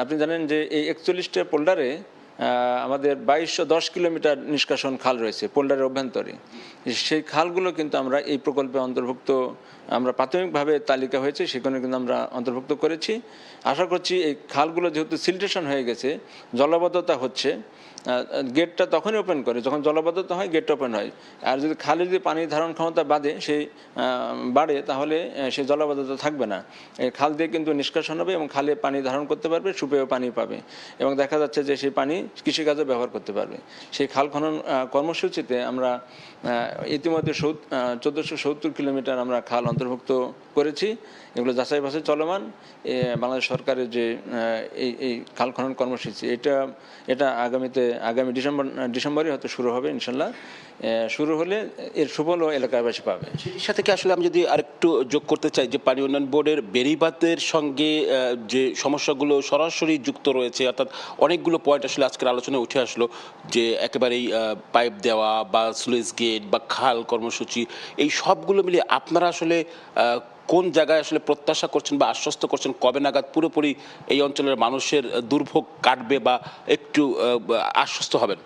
আপনি জানেন যে এই 41টা পোল্ডারে আমাদের 2210 কিলোমিটার নিষ্কাশন খাল রয়েছে পোল্ডারের অভ্যন্তরে। সেই খালগুলো কিন্তু আমরা এই প্রকল্পে অন্তর্ভুক্ত, আমরা প্রাথমিকভাবে তালিকা হয়েছে সেখানে কিন্তু আমরা অন্তর্ভুক্ত করেছি। আশা করছি এই খালগুলো যেহেতু সিলটেশন হয়ে গেছে, জলাবদ্ধতা হচ্ছে, গেটটা তখনই ওপেন করে যখন জলাবদ্ধতা হয়, গেটটা ওপেন হয়। আর যদি খালে যদি পানির ধারণ ক্ষমতা বাড়ে তাহলে সেই জলাবদ্ধতা থাকবে না। এই খাল দিয়ে কিন্তু নিষ্কাশন হবে এবং খালে পানি ধারণ করতে পারবে, সুপেয় পানি পাবে এবং দেখা যাচ্ছে যে সেই পানি কৃষিকাজে ব্যবহার করতে পারবে। সেই খাল খনন কর্মসূচিতে আমরা ইতিমধ্যে 1470 কিলোমিটার আমরা খাল অন্তর্ভুক্ত করেছি। এগুলো যাচাই বাছাই চলমান। বাংলাদেশ সরকারের যে এই খাল খনন কর্মসূচি এটা আগামী ডিসেম্বরে হয়তো শুরু হবে ইনশাল্লাহ। শুরু হলে এর সুফলও এলাকাবাসী পাবে।
এর সাথে কি আসলে আমি যদি আরেকটু যোগ করতে চাই যে পানি উন্নয়ন বোর্ডের বেড়িবাঁধের সঙ্গে যে সমস্যাগুলো সরাসরি যুক্ত রয়েছে, অর্থাৎ অনেকগুলো পয়েন্ট আসলে আজকের আলোচনায় উঠে আসলো, যে একেবারেই পাইপ দেওয়া বা স্লুইস গেট বা খাল কর্মসূচি, এই সবগুলো মিলিয়ে আপনারা আসলে কোন জায়গায় আসলে প্রত্যাশা করছেন বা আশ্বস্ত করছেন কবে নাগাদ পুরোপুরি এই অঞ্চলের মানুষের দুর্ভোগ কাটবে বা একটু আশ্বস্ত হবেন?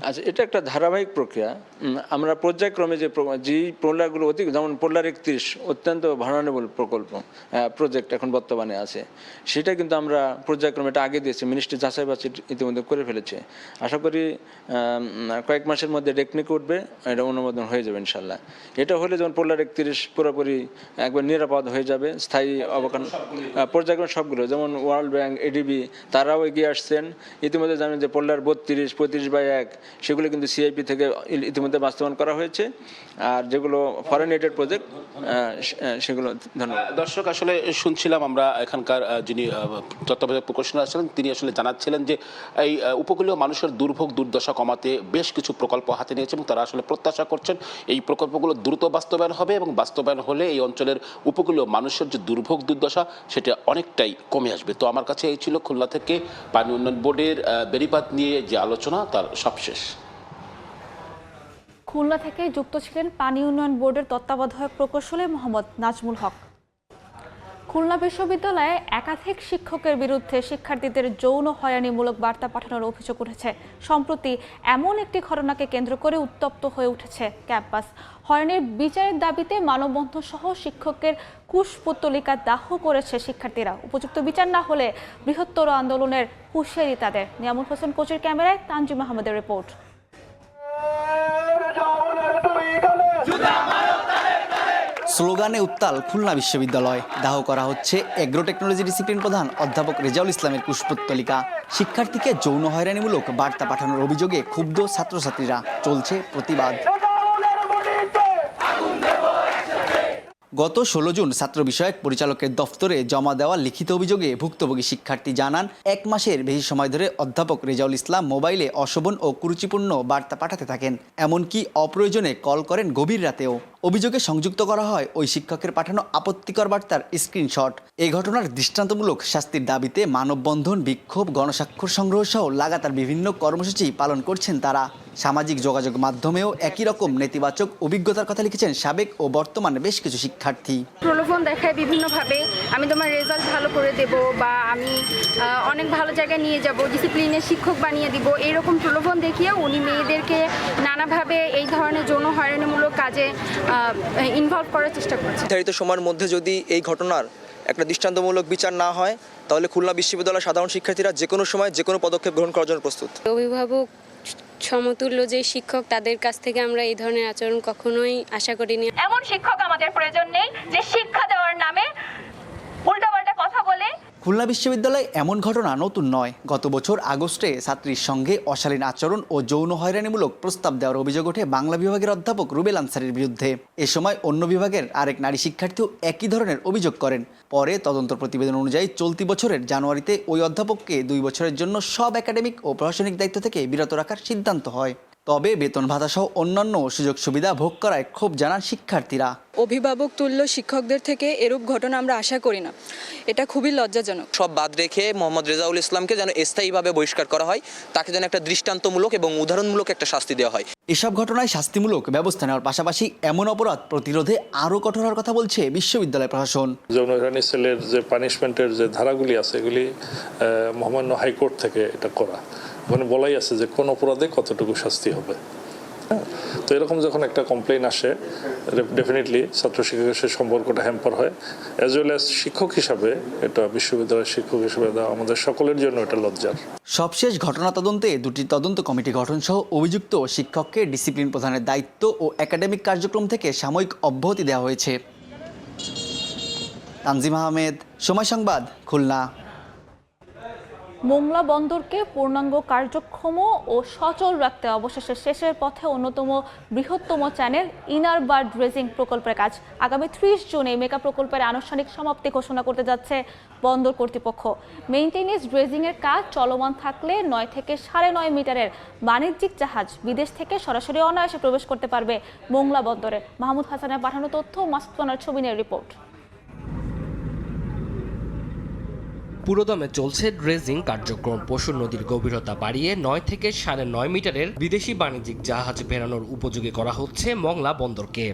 আচ্ছা, এটা একটা ধারাবাহিক প্রক্রিয়া। আমরা পর্যায়ক্রমে যে পোল্ডারগুলো যেমন পোল্ডার 31 অত্যন্ত ভার্নারেবল প্রজেক্ট এখন বর্তমানে আছে, সেটা কিন্তু আমরা পর্যায়ক্রমে এটা আগে দিয়েছি, মিনিস্ট্রি যাচাই বাছাই ইতিমধ্যে করে ফেলেছে। আশা করি কয়েক মাসের মধ্যে টেকনিক উঠবে, এটা অনুমোদন হয়ে যাবে ইনশাল্লাহ। এটা হলে যেমন পোল্ডার 31 পুরোপুরি একবার নিরাপদ হয়ে যাবে, স্থায়ী অবকাঠামো পর্যায়ক্রমে সবগুলো, যেমন ওয়ার্ল্ড ব্যাংক, এডিবি তারাও এগিয়ে আসছেন। ইতিমধ্যে জানেন যে পোল্ডার 32, 35/1 সেগুলো কিন্তু সিআইপি থেকে ইতিমধ্যে বাস্তবায়ন করা হয়েছে। আর যেগুলো ফরেন এডেড প্রজেক্ট সেগুলো। ধন্যবাদ।
দর্শক, আসলে শুনছিলাম আমরা এখানকার যিনি তত্ত্বাবধায়ক প্রকৌশলী আছেন, তিনি আসলে জানাচ্ছিলেন যে এই উপকূলীয় মানুষের দুর্ভোগ দুর্দশা কমাতে বেশ কিছু প্রকল্প হাতে নিয়েছে এবং তারা আসলে প্রত্যাশা করছেন এই প্রকল্পগুলো দ্রুত বাস্তবায়ন হবে এবং বাস্তবায়ন হলে এই অঞ্চলের উপকূলীয় মানুষের যে দুর্ভোগ দুর্দশা সেটা অনেকটাই কমে আসবে। তো আমার কাছে এই ছিল খুলনা থেকে পানি উন্নয়ন বোর্ডের বেড়িবাঁধ নিয়ে যে আলোচনা, তার সবশেষ।
খুলনা থেকে যুক্ত ছিলেন পানি উন্নয়ন বোর্ডের তত্ত্বাবধায়ক প্রকৌশলী মোহাম্মদ নাজমুল হক। খুলনা বিশ্ববিদ্যালয়ে একাধিক শিক্ষকের বিরুদ্ধে শিক্ষার্থীদের যৌন হয়রানিমূলক বার্তা পাঠানোর অভিযোগ উঠেছে। সম্প্রতি এমন একটি ঘটনাকে কেন্দ্র করে উত্তপ্ত হয়ে উঠেছে ক্যাম্পাস। হয়রানির বিচারের দাবিতে মানববন্ধন সহ শিক্ষকের কুশপুত্তলিকা দাহ করেছে শিক্ষার্থীরা। উপযুক্ত বিচার না হলে বৃহত্তর আন্দোলনের হুঁশিয়ারি তাদের। নিয়ামুল হোসেন কোচের ক্যামেরায় তানজিম আহমেদের রিপোর্ট।
স্লোগানে উত্তাল খুলনা বিশ্ববিদ্যালয়। দাহ করা হচ্ছে এগ্রো টেকনোলজি ডিসিপ্লিন প্রধান অধ্যাপক রেজাউল ইসলামের কুশপুত্তলিকা। শিক্ষার্থীকে যৌন হয়রানিমূলক বার্তা পাঠানোর অভিযোগে ক্ষুব্ধ ছাত্রছাত্রীরা, চলছে প্রতিবাদ। গত 16 জুন ছাত্র বিষয়ক পরিচালকের দফতরে জমা দেওয়া লিখিত অভিযোগে ভুক্তভোগী শিক্ষার্থী জানান, 1 মাসের বেশি সময় ধরে অধ্যাপক রেজাউল ইসলাম মোবাইলে অশোভন ও কুরুচিপূর্ণ বার্তা পাঠাতে থাকেন। এমনকি অপ্রয়োজনে কল করেন গভীর রাতেও। অভিযোগে সংযুক্ত করা হয় ওই শিক্ষকের পাঠানো আপত্তিকর বার্তার স্ক্রিনশট। এই ঘটনার দৃষ্টান্তমূলক শাস্তির দাবিতে মানববন্ধন, বিক্ষোভ, গণস্বাক্ষর সংগ্রহ সহ লাগাতার বিভিন্ন কর্মসূচি পালন করছেন তারা। সামাজিক যোগাযোগ মাধ্যমেও একই রকম নেতিবাচক অভিজ্ঞতার কথা লিখেছেন সাবেক ও বর্তমানে বেশ কিছু শিক্ষার্থী।
প্রলোভন দেখায় বিভিন্নভাবে, আমি তোমার রেজাল্ট ভালো করে দেব বা আমি অনেক ভালো জায়গায় নিয়ে যাব, ডিসিপ্লিনের শিক্ষক বানিয়ে দিব, এইরকম প্রলোভন দেখিয়ে উনি মেয়েদেরকে নানাভাবে এই ধরনের যৌন হয়রানিমূলক কাজে ইনভলভ করার চেষ্টা করছে।
নির্ধারিত সময়ের মধ্যে যদি এই ঘটনার একটা দৃষ্টান্তমূলক বিচার না হয় তাহলে খুলনা বিশ্ববিদ্যালয়ের সাধারণ শিক্ষার্থীরা যে কোনো সময় যে কোনো পদক্ষেপ গ্রহণ করার জন্য প্রস্তুত।
অভিভাবক সমতুল্য যে শিক্ষক, তাদের কাছ থেকে আমরা এই ধরনের আচরণ কখনোই আশা করিনি।
এমন শিক্ষক আমাদের প্রয়োজন নেই যে শিক্ষা দেওয়ার নামে উল্টাপাল্টা কথা বলে।
খুলনা বিশ্ববিদ্যালয়ে এমন ঘটনা নতুন নয়। গত বছর আগস্টে ছাত্রীর সঙ্গে অশালীন আচরণ ও যৌন হয়রানিমূলক প্রস্তাব দেওয়ার অভিযোগ ওঠে বাংলা বিভাগের অধ্যাপক রুবেল আনসারীর বিরুদ্ধে। এ সময় অন্য বিভাগের আরেক নারী শিক্ষার্থীও একই ধরনের অভিযোগ করেন। পরে তদন্ত প্রতিবেদন অনুযায়ী চলতি বছরের জানুয়ারিতে ওই অধ্যাপককে 2 বছরের জন্য সব একাডেমিক ও প্রশাসনিক দায়িত্ব থেকে বিরত রাখার সিদ্ধান্ত হয়। তবে বেতন ভাতা সহ অন্যান্য সুযোগ সুবিধা ভোগ করায় ক্ষোভ জানান শিক্ষার্থীরা।
অভিভাবক তুল্য শিক্ষকদের থেকে এরূপ ঘটনা আমরা আশা করি না, এটা খুবই লজ্জাজনক।
সব বাদ রেখে মোহাম্মদ রেজাউল ইসলামকে যেন স্থায়ীভাবে বহিষ্কার করা হয়, তাকে যেন একটা দৃষ্টান্তমূলক এবং উদাহরণমূলক একটা শাস্তি দেওয়া হয়। এসব ঘটনায় শাস্তিমূলক ব্যবস্থা নেওয়ার পাশাপাশি এমন অপরাধ প্রতিরোধে আরও কঠোর হওয়ার কথা বলছে বিশ্ববিদ্যালয় প্রশাসন।
যৌন হয়রানি সেলের যে পানিশমেন্টের যে ধারাগুলি আছে এগুলি মহামান্য হাইকোর্ট থেকে এটা করা, ওখানে বলাই আছে যে কোন অপরাধে কতটুকু শাস্তি হবে। তো এরকম যখন একটা কমপ্লেইন আসে ডেফিনেটলি ছাত্র শিক্ষকের সম্পর্কটা হ্যাম্পার হয়। অ্যাজ ওয়েল অ্যাজ শিক্ষক হিসাবে এটা বিশ্ববিদ্যালয়ের শিক্ষক হিসেবে আমাদের সকলের জন্য এটা লজ্জার।
সবশেষ ঘটনা তদন্তে 2টি তদন্ত কমিটি গঠন সহ অভিযুক্ত শিক্ষককে ডিসিপ্লিন প্রদানের দায়িত্ব ও একাডেমিক কার্যক্রম থেকে সাময়িক অব্যাহতি দেওয়া হয়েছে। তানজিম আহমেদ, সময় সংবাদ, খুলনা।
মোংলা বন্দরকে পূর্ণাঙ্গ কার্যক্ষম ও সচল রাখতে অবশেষে শেষের পথে অন্যতম বৃহত্তম চ্যানেল ইনার বার ড্রেজিং প্রকল্পের কাজ। আগামী 30 জুন এই মেগা প্রকল্পের আনুষ্ঠানিক সমাপ্তি ঘোষণা করতে যাচ্ছে বন্দর কর্তৃপক্ষ। মেইনটেনেন্স ড্রেজিংয়ের কাজ চলমান থাকলে 9 থেকে 9.5 মিটারের বাণিজ্যিক জাহাজ বিদেশ থেকে সরাসরি অনায়াসে প্রবেশ করতে পারবে মোংলা বন্দরে। মাহমুদ হাসানের পাঠানো তথ্য, মাসুদ ছবি নিয়ে রিপোর্ট।
পুরোদমে চলছে ড্রেজিং কার্যক্রম। পশুর নদীর গভীরতা বাড়িয়ে 9 থেকে 9.5 মিটারের বিদেশি বাণিজ্যিক জাহাজ বেরানোর উপযোগী করা হচ্ছে মোংলা বন্দরকে।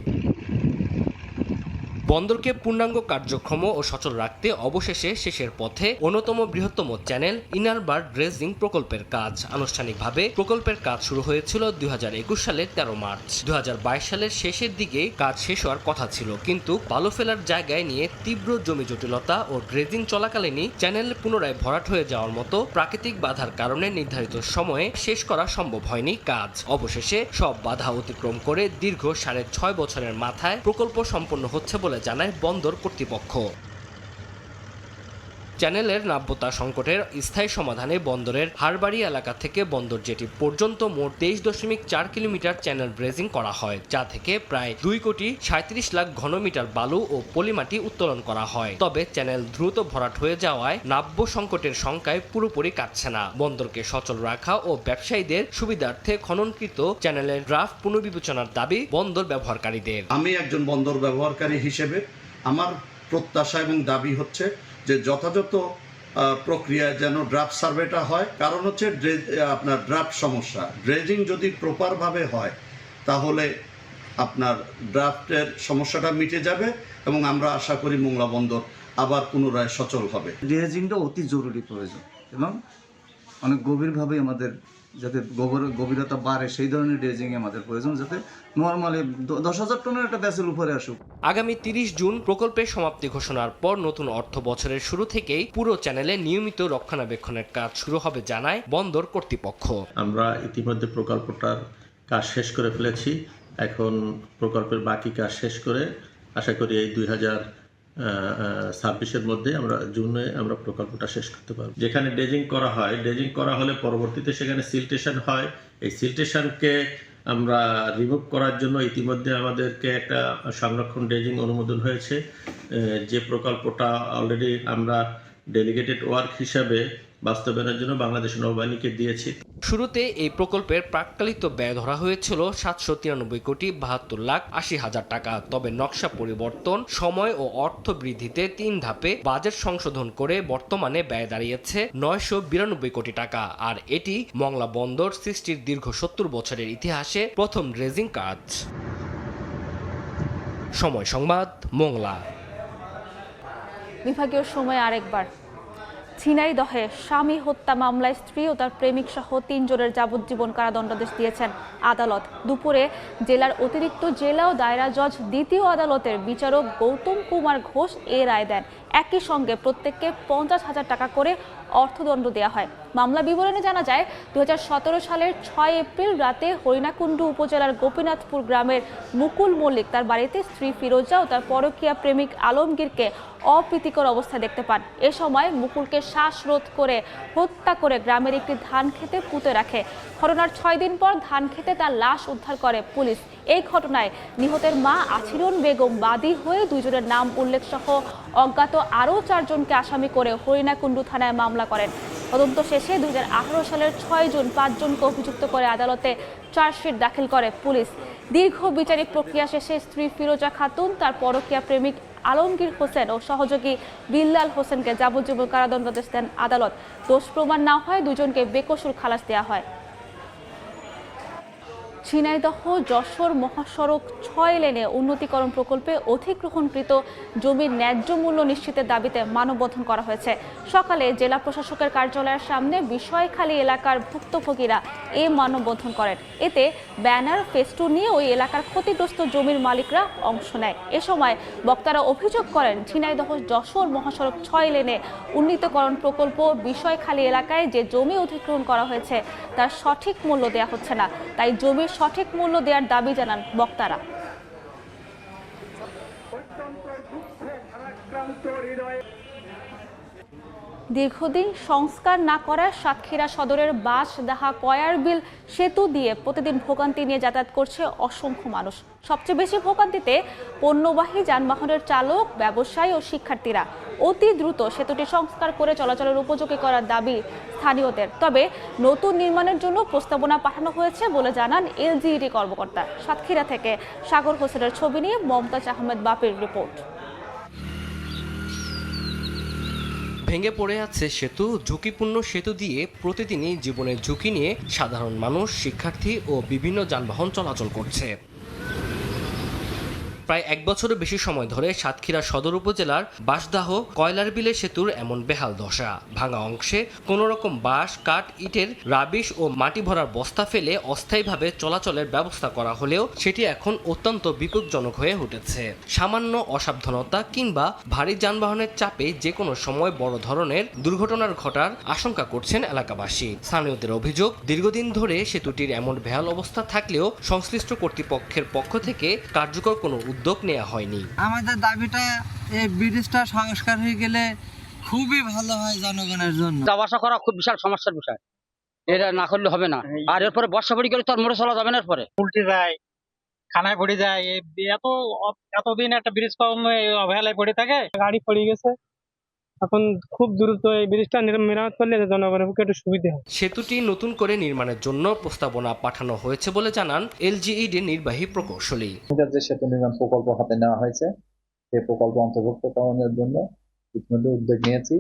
বন্দরকে পূর্ণাঙ্গ কার্যক্ষম ও সচল রাখতে অবশেষে শেষের পথে অন্যতম বৃহত্তম চ্যানেল ইনার বার ড্রেজিং প্রকল্পের কাজ। আনুষ্ঠানিকভাবে প্রকল্পের কাজ শুরু হয়েছিল 2021 সালের 13 মার্চ। 2022 সালের শেষের দিকে কাজ শেষ হওয়ার কথা ছিল, কিন্তু বালু ফেলার জায়গায় নিয়ে তীব্র জমি জটিলতা ও ড্রেজিং চলাকালীনই চ্যানেল পুনরায় ভরাট হয়ে যাওয়ার মতো প্রাকৃতিক বাধার কারণে নির্ধারিত সময়ে শেষ করা সম্ভব হয়নি কাজ। অবশেষে সব বাধা অতিক্রম করে দীর্ঘ 6.5 বছরের মাথায় প্রকল্প সম্পন্ন হচ্ছে বলে জানায় বন্দর কর্তৃপক্ষ। চ্যানেলের নাব্যতা সংকটের স্থায়ী সমাধানে বন্দরের হারবাড়ি এলাকা থেকে বন্দর জেটি পর্যন্ত মোট 23.4 কিলোমিটার চ্যানেল ড্রেজিং করা হয়, যা থেকে প্রায় 2.37 লাখ ঘনমিটার বালু ও পলিমাটি উত্তোলন করা হয়। তবে চ্যানেল দ্রুত ভরাট হয়ে যাওয়ায় নাব্য সংকটের সংখ্যায় পুরোপুরি কাটছে না। বন্দরকে সচল রাখা ও ব্যবসায়ীদের সুবিধার্থে খননকৃত চ্যানেলের ড্রাফট পুনর্বিবেচনার দাবি বন্দর ব্যবহারকারীদের।
আমি একজন বন্দর ব্যবহারকারী হিসেবে আমার প্রত্যাশা এবং দাবি হচ্ছে যে যথাযথ প্রক্রিয়ায় যেন ড্রাফট সার্ভেটা হয়। কারণ হচ্ছে আপনার ড্রাফট সমস্যা, ড্রেজিং যদি প্রপারভাবে হয় তাহলে আপনার ড্রাফটের সমস্যাটা মিটে যাবে এবং আমরা আশা করি মোংলা বন্দর আবার পুনরায় সচল হবে।
ড্রেজিংটা অতি জরুরি প্রয়োজন এবং অনেক গভীরভাবে আমাদের যাতে গভীরতা বাড়ে সেই ধরনের ড্রেজিং আমাদের প্রয়োজন, যাতে নর্মালি 10,000 টনের একটা ভেসেল উপরে আসুক।
আগামী 30 জুন প্রকল্পের সমাপ্তি ঘোষণার পর নতুন অর্থ বছরের শুরু থেকেই পুরো চ্যানেলে নিয়মিত রক্ষণাবেক্ষণের কাজ শুরু হবে জানায় বন্দর কর্তৃপক্ষ।
আমরা ইতিমধ্যে প্রকল্পটার কাজ শেষ করে ফেলেছি। এখন প্রকল্পের বাকি কাজ শেষ করে আশা করি এই 2026-এর মধ্যে জুনে আমরা প্রকল্পটা শেষ করতে পারব। যেখানে ড্রেজিং করা হয়, ড্রেজিং করা হলে পরবর্তীতে সেখানে সিলটেশন হয়। এই সিলটেশনকে আমরা রিমুভ করার জন্য ইতিমধ্যে আমাদেরকে একটা সংরক্ষণ ড্রেজিং অনুমোদন হয়েছে, যে প্রকল্পটা অলরেডি আমরা ডেলিগেটেড ওয়ার্ক হিসাবে বাস্তবায়নের জন্য বাংলাদেশ নৌবাহিনীকে দিয়েছি।
শুরুতে এই প্রকল্পের প্রাক্কালিত ব্যয় ধরা হয়েছিল 793,72,80,000 টাকা। তবে নকশা পরিবর্তন, সময় ও অর্থ বৃদ্ধিতে 3 ধাপে বাজেট সংশোধন করে বর্তমানে ব্যয় দাঁড়িয়েছে 992 কোটি টাকা। আর এটি মংলা বন্দর সৃষ্টির দীর্ঘ 70 বছরের ইতিহাসে প্রথম ড্রেজিং কাজ। সময় সংবাদ, মোংলা।
বিভাগীয় সময় আরেকবার। ঝিনাইদহে স্বামী হত্যা মামলায় স্ত্রী ও তার প্রেমিক সহ 3 জনের যাবজ্জীবন কারাদণ্ডাদেশ দিয়েছেন আদালত। দুপুরে জেলার অতিরিক্ত জেলা ও দায়রা জজ দ্বিতীয় আদালতের বিচারক গৌতম কুমার ঘোষ এ রায় দেন। একই সঙ্গে প্রত্যেককে 50,000 টাকা করে অর্থদণ্ড দেওয়া হয়। মামলা বিবরণে জানা যায় 2017 সালের 6 এপ্রিল রাতে হরিণাকুণ্ডু উপজেলার গোপীনাথপুর গ্রামের মুকুল মল্লিক তার বাড়িতে স্ত্রী ফিরোজা ও তার পরকীয়া প্রেমিক আলমগীরকে অপ্রীতিকর অবস্থায় দেখতে পান। এ সময় মুকুলকে শ্বাসরোধ করে হত্যা করে গ্রামের একটি ধান খেতে পুঁতে রাখে। ঘটনার 6 দিন পর ধান খেতে তার লাশ উদ্ধার করে পুলিশ। এই ঘটনায় নিহতের মা আছিরন বেগম বাদী হয়ে 2 জনের নাম উল্লেখ সহ অজ্ঞাত আরও 4 জনকে আসামি করে হরিণাকুণ্ডু থানায় মামলা করেন। তদন্ত শেষে 2018 সালের 6 জুন 5 জনকে অভিযুক্ত করে আদালতে চার্জশিট দাখিল করে পুলিশ। দীর্ঘ বিচারিক প্রক্রিয়া শেষে স্ত্রী ফিরোজা খাতুন, তার পরকীয়া প্রেমিক আলমগীর হোসেন ও সহযোগী বিল্লাল হোসেনকে যাবজ্জীবন কারাদণ্ডাদেশ দেন আদালত। দোষ প্রমাণ না হয় 2 জনকে বেকসুর খালাস দেওয়া হয়। ঝিনাইদহ যশোর মহাসড়ক 6 লেনে উন্নতিকরণ প্রকল্পে অধিগ্রহণকৃত জমির ন্যায্য মূল্য নিশ্চিতের দাবিতে মানববন্ধন করা হয়েছে। সকালে জেলা প্রশাসকের কার্যালয়ের সামনে বিষয়খালী এলাকার ভুক্তভোগীরা এই মানববন্ধন করেন। এতে ব্যানার ফেস্টুন নিয়ে ওই এলাকার ক্ষতিগ্রস্ত জমির মালিকরা অংশ নেয়। এ সময় বক্তারা অভিযোগ করেন, ঝিনাইদহ যশোর মহাসড়ক 6 লেনে উন্নীতকরণ প্রকল্প বিষয়খালী এলাকায় যে জমি অধিগ্রহণ করা হয়েছে তার সঠিক মূল্য দেওয়া হচ্ছে না, তাই জমির সঠিক মূল্য দেওয়ার দাবি জানান বক্তারা। দীর্ঘদিন সংস্কার না করার সাতক্ষীরা সদরের বাঁশদাহা কয়ারবিল সেতু দিয়ে প্রতিদিন ভোগান্তি নিয়ে যাতায়াত করছে অসংখ্য মানুষ। সবচেয়ে বেশি ভোগান্তিতে পণ্যবাহী যানবাহনের চালক, ব্যবসায়ী ও শিক্ষার্থীরা। অতি দ্রুত সেতুটি সংস্কার করে চলাচলের উপযোগী করার দাবি স্থানীয়দের। তবে নতুন নির্মাণের জন্য প্রস্তাবনা পাঠানো হয়েছে বলে জানান এলজিইডি কর্মকর্তা। সাতক্ষীরা থেকে সাগর হোসেনের ছবি নিয়ে মমতাজ আহমেদ বাপির রিপোর্ট।
ভেঙে পড়ে আছে সেতু। ঝুঁকিপূর্ণ সেতু দিয়ে প্রতিদিনই জীবনের ঝুঁকি নিয়ে সাধারণ মানুষ, শিক্ষার্থী ও বিভিন্ন যানবাহন চলাচল করছে। প্রায় 1 বছরের বেশি সময় ধরে সাতক্ষীরা সদর উপজেলার বাঁশদাহ কয়লারবিলে সেতুর এমন বেহাল দশা। ভাঙা অংশে কোনো রকম বাঁশ, কাঠ, ইটের রাবিশ ও মাটি ভরার বস্তা ফেলে অস্থায়ীভাবে চলাচলের ব্যবস্থা করা হলেও সেটি এখন অত্যন্ত বিপজ্জনক হয়ে উঠেছে। সামান্য অসাবধানতা কিংবা ভারী যানবাহনের চাপে যে কোনো সময় বড় ধরনের দুর্ঘটনার ঘটার আশঙ্কা করছেন এলাকাবাসী। স্থানীয়দের অভিযোগ, দীর্ঘদিন ধরে সেতুটির এমন বেহাল অবস্থা থাকলেও সংশ্লিষ্ট কর্তৃপক্ষের পক্ষ থেকে কার্যকর কোনো উদ্যোগ নেওয়া হয়নি।
আমাদের দাবিটা এই ব্রিজটা সংস্কার হয়ে গেলে খুবই ভালো হয় জনগণের জন্য।
যাওয়া আসা করা খুব বিশাল সমস্যার বিষয়, এটা না করলে হবে না। আর এরপরে বর্ষা পড়ে গেলে তো আর মোড়ে চলা যাবে না, এরপরে
উল্টে যায়, খানায় পড়ে যায়। এতদিন একটা ব্রিজ কম অবহেলায় পড়ে থাকে, গাড়ি পড়ে গেছে। এখন খুব দ্রুত এই ব্রিজটা মেরামত করলে জনগণের পক্ষে একটু সুবিধা হয়।
সেতুটি নতুন করে নির্মাণের জন্য প্রস্তাবনা পাঠানো হয়েছে বলে জানান এলজিইডি নির্বাহী প্রকৌশলী।
যে সেতু নির্মাণ প্রকল্প হাতে নেওয়া হয়েছে, সেই প্রকল্প অন্তর্ভুক্তকরণের জন্য ইতিমধ্যে উদ্যোগ নিয়েছি।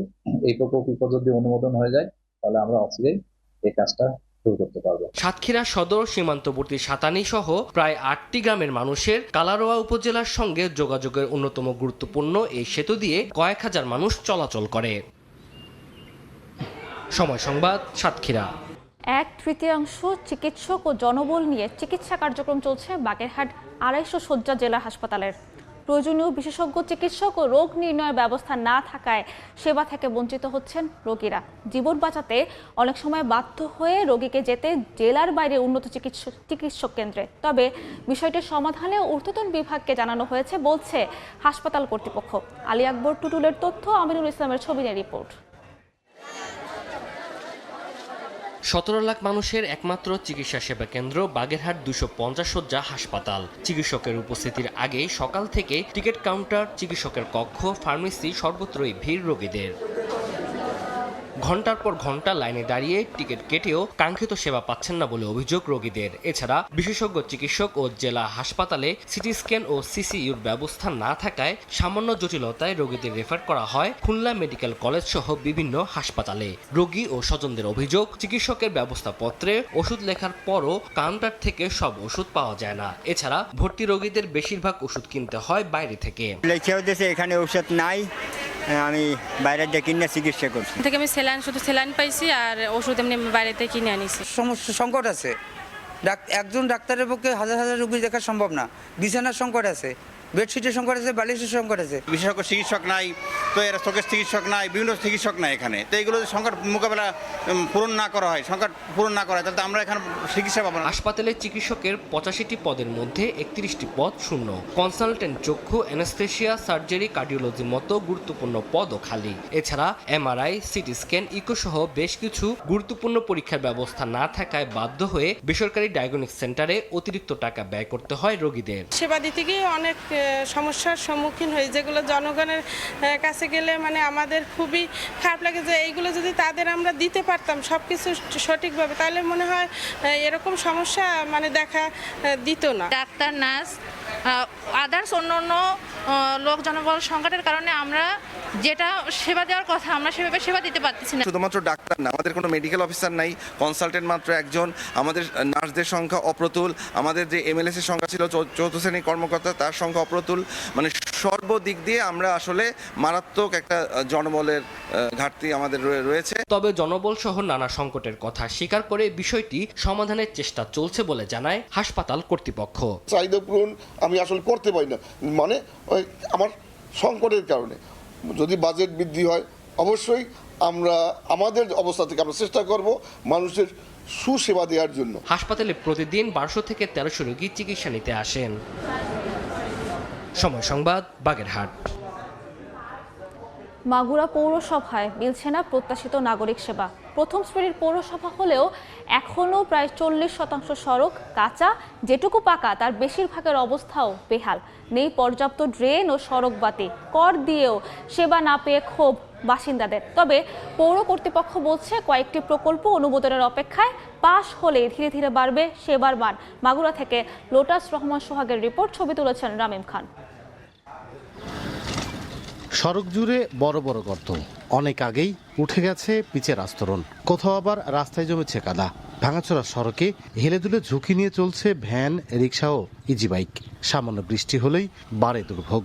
এই প্রকল্প যদি অনুমোদন হয়ে যায় তাহলে আমরা অচিরেই এই কাজটা শুরু করতে পারবো।
সাতক্ষীরা সদর সীমান্তবর্তী সাতানি সহ প্রায় 8টি গ্রামের মানুষের কালারোয়া উপজেলার সঙ্গে যোগাযোগের অন্যতম গুরুত্বপূর্ণ এই সেতু দিয়ে কয়েক হাজার মানুষ চলাচল করে। সময় সংবাদ, সাতক্ষীরা।
1/3 চিকিৎসক ও জনবল নিয়ে চিকিৎসা কার্যক্রম চলছে বাগেরহাট 250 শয্যা জেলা হাসপাতালের। প্রয়োজনীয় বিশেষজ্ঞ চিকিৎসক ও রোগ নির্ণয়ের ব্যবস্থা না থাকায় সেবা থেকে বঞ্চিত হচ্ছেন রোগীরা। জীবন বাঁচাতে অনেক সময় বাধ্য হয়ে রোগীকে যেতে জেলার বাইরে উন্নত চিকিৎসক কেন্দ্রে। তবে বিষয়টির সমাধানে ঊর্ধ্বতন বিভাগকে জানানো হয়েছে বলছে হাসপাতাল কর্তৃপক্ষ। আলী আকবর টুটুলের তথ্য, আমিনুল ইসলামের ছবি নিয়ে রিপোর্ট।
17 লাখ মানুষের একমাত্র চিকিৎসা সেবা কেন্দ্র বাগেরহাট 250 শয্যা হাসপাতাল। চিকিৎসকের উপস্থিতির আগে সকাল থেকে টিকিট কাউন্টার, চিকিৎসকের কক্ষ, ফার্মেসি সর্বত্রই ভিড় রোগীদের। ঘন্টার পর ঘন্টা লাইনে দাঁড়িয়ে টিকিট কেটেও কাঙ্ক্ষিত সেবা পাচ্ছেন না বলে অভিযোগ রোগীদের। এছাড়া বিশেষজ্ঞ চিকিৎসক ও জেলা হাসপাতালে সিটি স্ক্যান ও সিসিইউর ব্যবস্থা না থাকায় সামান্য জটিলতায় রোগীদের রেফার করা হয় খুলনা মেডিকেল কলেজ সহ বিভিন্ন হাসপাতালে। রোগী ও স্বজনদের অভিযোগ, চিকিৎসকের ব্যবস্থাপত্রে ওষুধ লেখার পরও কাউন্টার থেকে সব ওষুধ পাওয়া যায় না। এছাড়া ভর্তি রোগীদের বেশিরভাগ ওষুধ কিনতে হয় বাইরে থেকে।
এখানে ওষুধ নাই, আমি বাইরে দিয়ে কিনে চিকিৎসা করছি।
থেকে আমি শুধু স্যালাইন পাইছি আর ওষুধ এমনি বাইরে থেকে কিনে আনিছি।
সমস্যা সংকট আছে, একজন ডাক্তারের পক্ষে হাজার হাজার রোগী দেখা সম্ভব না। বিছানার সংকট আছে, বেডশিটের সংকট আছে, বালিশের সংকট আছে।
বিশেষজ্ঞ চিকিৎসক নাই, তো এরা চোখের চিকিৎসক নাই, বিভিন্ন চিকিৎসক নাই এখানে। তো এইগুলো যদি সংকট মোকাবেলা পূরণ না করা হয়, সংকট পূরণ না করা হয়, তাহলে আমরা এখানে চিকিৎসা পাবো না।
হাসপাতালে চিকিৎসকের 85টি পদের মধ্যে 31টি পদ শূন্য। কনসালটেন্ট চক্ষু, অ্যানেস্থেশিয়া, সার্জারি, কার্ডিওলজির মতো গুরুত্বপূর্ণ পদও খালি। এছাড়া এমআরআই, সিটি স্ক্যান, ইকো সহ বেশ কিছু গুরুত্বপূর্ণ পরীক্ষার ব্যবস্থা না থাকায় বাধ্য হয়ে বেসরকারি ডায়াগনস্টিক সেন্টারে অতিরিক্ত টাকা ব্যয় করতে হয় রোগীদের।
সেবা দিতে গিয়ে অনেক সমস্যার সম্মুখীন হই, যেগুলো জনগণের কাছে গেলে মানে আমাদের খুবই খারাপ লাগে যে এইগুলো যদি তাদের আমরা দিতে পারতাম সব কিছু সঠিকভাবে, তাহলে মনে হয় এরকম সমস্যা মানে দেখা দিত না।
ডাক্তার, নার্স, আদার্স অন্য লোক জনবল সংকটের কারণে আমরা যেটা সেবা দেওয়ার কথা আমরা সেভাবে সেবা দিতে পারতেছি না।
শুধুমাত্র ডাক্তার না, আমাদের কোনো মেডিকেল অফিসার নাই, কনসালটেন্ট মাত্র একজন, আমাদের নার্সদের সংখ্যা অপ্রতুল, আমাদের যে এমএলএস এর সংখ্যা ছিল 4th শ্রেণীর কর্মকর্তা তার সংখ্যা অপ্রতুল। মানে সর্বদিক দিয়ে আমরা আসলে মারাত্মক একটা জনবলের ঘাটতি আমাদের রয়েছে।
তবে জনবল সহ নানা সংকটের কথা স্বীকার করে বিষয়টি সমাধানের চেষ্টা চলছে বলে জানায় হাসপাতাল কর্তৃপক্ষ।
চাহিদা পূরণ আমি আসলে করতে পারি না, মানে আমার সংকটের কারণে। যদি বাজেট বৃদ্ধি হয় অবশ্যই আমরা আমাদের অবস্থা থেকে আমরা চেষ্টা করব মানুষের সুসেবা দেওয়ার জন্য।
হাসপাতালে প্রতিদিন 1200 থেকে 1300 রোগী চিকিৎসা নিতে আসেন। সময় সংবাদ, বাগেরহাট।
মাগুরা পৌরসভায় মিলছে না প্রত্যাশিত নাগরিক সেবা। প্রথম শ্রেণীর পৌরসভা হলেও এখনও প্রায় 40% সড়ক কাঁচা, যেটুকু পাকা তার বেশিরভাগের অবস্থাও বেহাল। নেই পর্যাপ্ত ড্রেন ও সড়ক বাতি। কর দিয়েও সেবা না পেয়ে ক্ষোভ বাসিন্দাদের। তবে পৌর কর্তৃপক্ষ বলছে কয়েকটি প্রকল্প অনুমোদনের অপেক্ষায়, পাশ হলে ধীরে ধীরে বাড়বে সেবার মান। মাগুরা থেকে লোটাস রহমান সোহাগের রিপোর্ট, ছবি তুলেছেন রামিম খান।
সড়ক জুড়ে বড় বড় গর্ত, অনেক আগেই উঠে গেছে পিচের আস্তরণ, কোথাও আবার রাস্তায় জমেছে কাদা। ভাঙাচোরা সড়কে হেলে দুলে ঝুঁকি নিয়ে চলছে ভ্যান, রিক্সা ও ইজি বাইক। সামান্য বৃষ্টি হলেই বাড়ে দুর্ভোগ।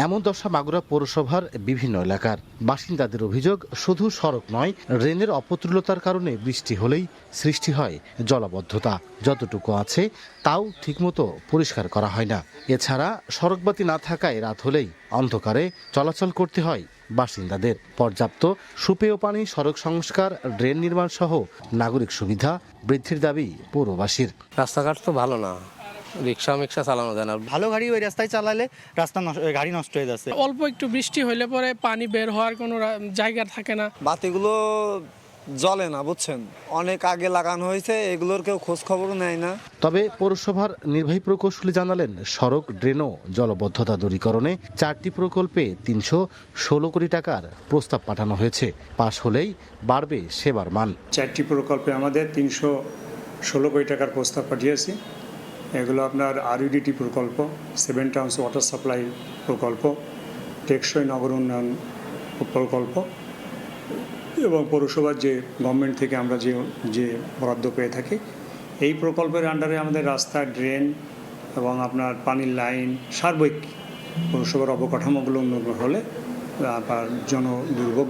এমন দশা মাগুরা পৌরসভার বিভিন্ন এলাকার বাসিন্দাদের অভিযোগ, শুধু সড়ক নয়, ড্রেনের অপ্রতুলতার কারণে বৃষ্টি হলেই সৃষ্টি হয় জলাবদ্ধতা। যতটুকু আছে তাও ঠিকমতো পরিষ্কার করা হয় না। এছাড়া সড়কবাতি না থাকায় রাত হলেই অন্ধকারে চলাচল করতে হয় বাসিন্দাদের। পর্যাপ্ত সুপেয় পানি, সড়ক সংস্কার, ড্রেন নির্মাণ সহ নাগরিক সুবিধা বৃদ্ধির দাবি পৌরবাসীর।
রাস্তাঘাট তো ভালো না, রিক্সা চালানো যায় না। ভালো গাড়ি ওই রাস্তায় চালালে গাড়ি নষ্ট হয়ে যাচ্ছে।
অল্প একটু বৃষ্টি হইলে পরে পানি বের হওয়ার কোনো জায়গা থাকে না।
বাতিগুলো জ্বলে না, বুঝছেন, অনেক আগে লাগানো হয়েছে, এগুলোর কেউ খোঁজ খবরও নেয় না।
তবে পৌরসভার নির্বাহী প্রকৌশলী জানালেন, সড়ক, ড্রেন ও জলবদ্ধতা দূরীকরণে 4টি প্রকল্পে 316 কোটি টাকার প্রস্তাব পাঠানো হয়েছে। পাশ হলেই বাড়বে সেবার মান।
4টি প্রকল্পে আমাদের 316 কোটি টাকার প্রস্তাব পাঠিয়েছি। এগুলো আপনার আরইউডিটি প্রকল্প, 7 টাউন্স ওয়াটার সাপ্লাই প্রকল্প, টেকসই নগর উন্নয়ন প্রকল্প এবং পৌরসভার যে গভর্নমেন্ট থেকে আমরা যে বরাদ্দ পেয়ে থাকি। এই প্রকল্পের আন্ডারে আমাদের রাস্তা, ড্রেন এবং আপনার পানির লাইন, সার্বিক পৌরসভার অবকাঠামোগুলো উন্নত হলে আপনার জনদুর্ভোগ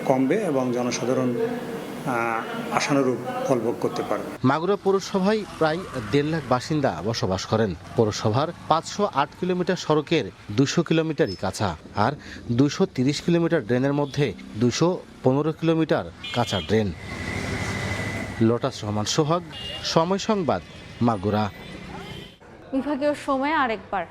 কমবে এবং জনসাধারণ আশানুরূপ ফলভোগ করতে পারবে।
মাগুরা পৌরসভায় প্রায় 1.5 লাখ বাসিন্দা বসবাস করেন। পৌরসভার 508 কিলোমিটার সড়কের 200 কিলোমিটারই কাঁচা, আর 230 কিলোমিটার ড্রেনের মধ্যে 215 কিলোমিটার কাঁচা ড্রেন। লোটাস রহমান সোহাগ, সময় সংবাদ, মাগুরা।
বিভাগীয় সময় আরেকবার।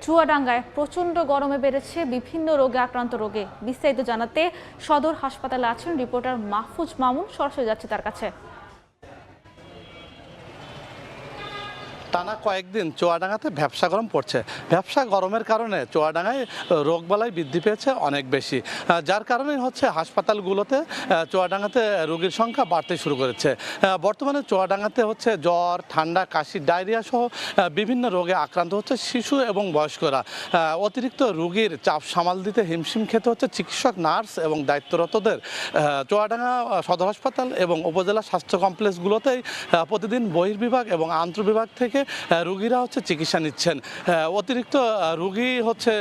চুয়াডাঙ্গায় প্রচণ্ড গরমে বেড়েছে বিভিন্ন রোগে আক্রান্ত রোগী। বিস্তারিত জানাতে সদর হাসপাতালে আছেন রিপোর্টার মাহফুজ মামুন, সরাসরি যাচ্ছে তার কাছে।
টানা কয়েকদিন চুয়াডাঙ্গাতে ব্যবসা গরম পড়ছে। ব্যবসা গরমের কারণে চুয়াডাঙ্গায় রোগবালাই বৃদ্ধি পেয়েছে অনেক বেশি, যার কারণে হচ্ছে হাসপাতালগুলোতে চুয়াডাঙ্গাতে রোগীর সংখ্যা বাড়তে শুরু করেছে। বর্তমানে চুয়াডাঙ্গাতে হচ্ছে জ্বর, ঠান্ডা, কাশি, ডায়রিয়া সহ বিভিন্ন রোগে আক্রান্ত হচ্ছে শিশু এবং বয়স্করা। অতিরিক্ত রোগীর চাপ সামাল দিতে হিমশিম খেতে হচ্ছে চিকিৎসক, নার্স এবং দায়িত্বরতদের। চুয়াডাঙ্গা সদর হাসপাতাল এবং উপজেলা স্বাস্থ্য কমপ্লেক্সগুলোতেই প্রতিদিন বহির্বিভাগ এবং আন্তঃবিভাগ থেকে রোগীরা হচ্ছে চিকিৎসা নিচ্ছেন। অতিরিক্ত রোগী হচ্ছে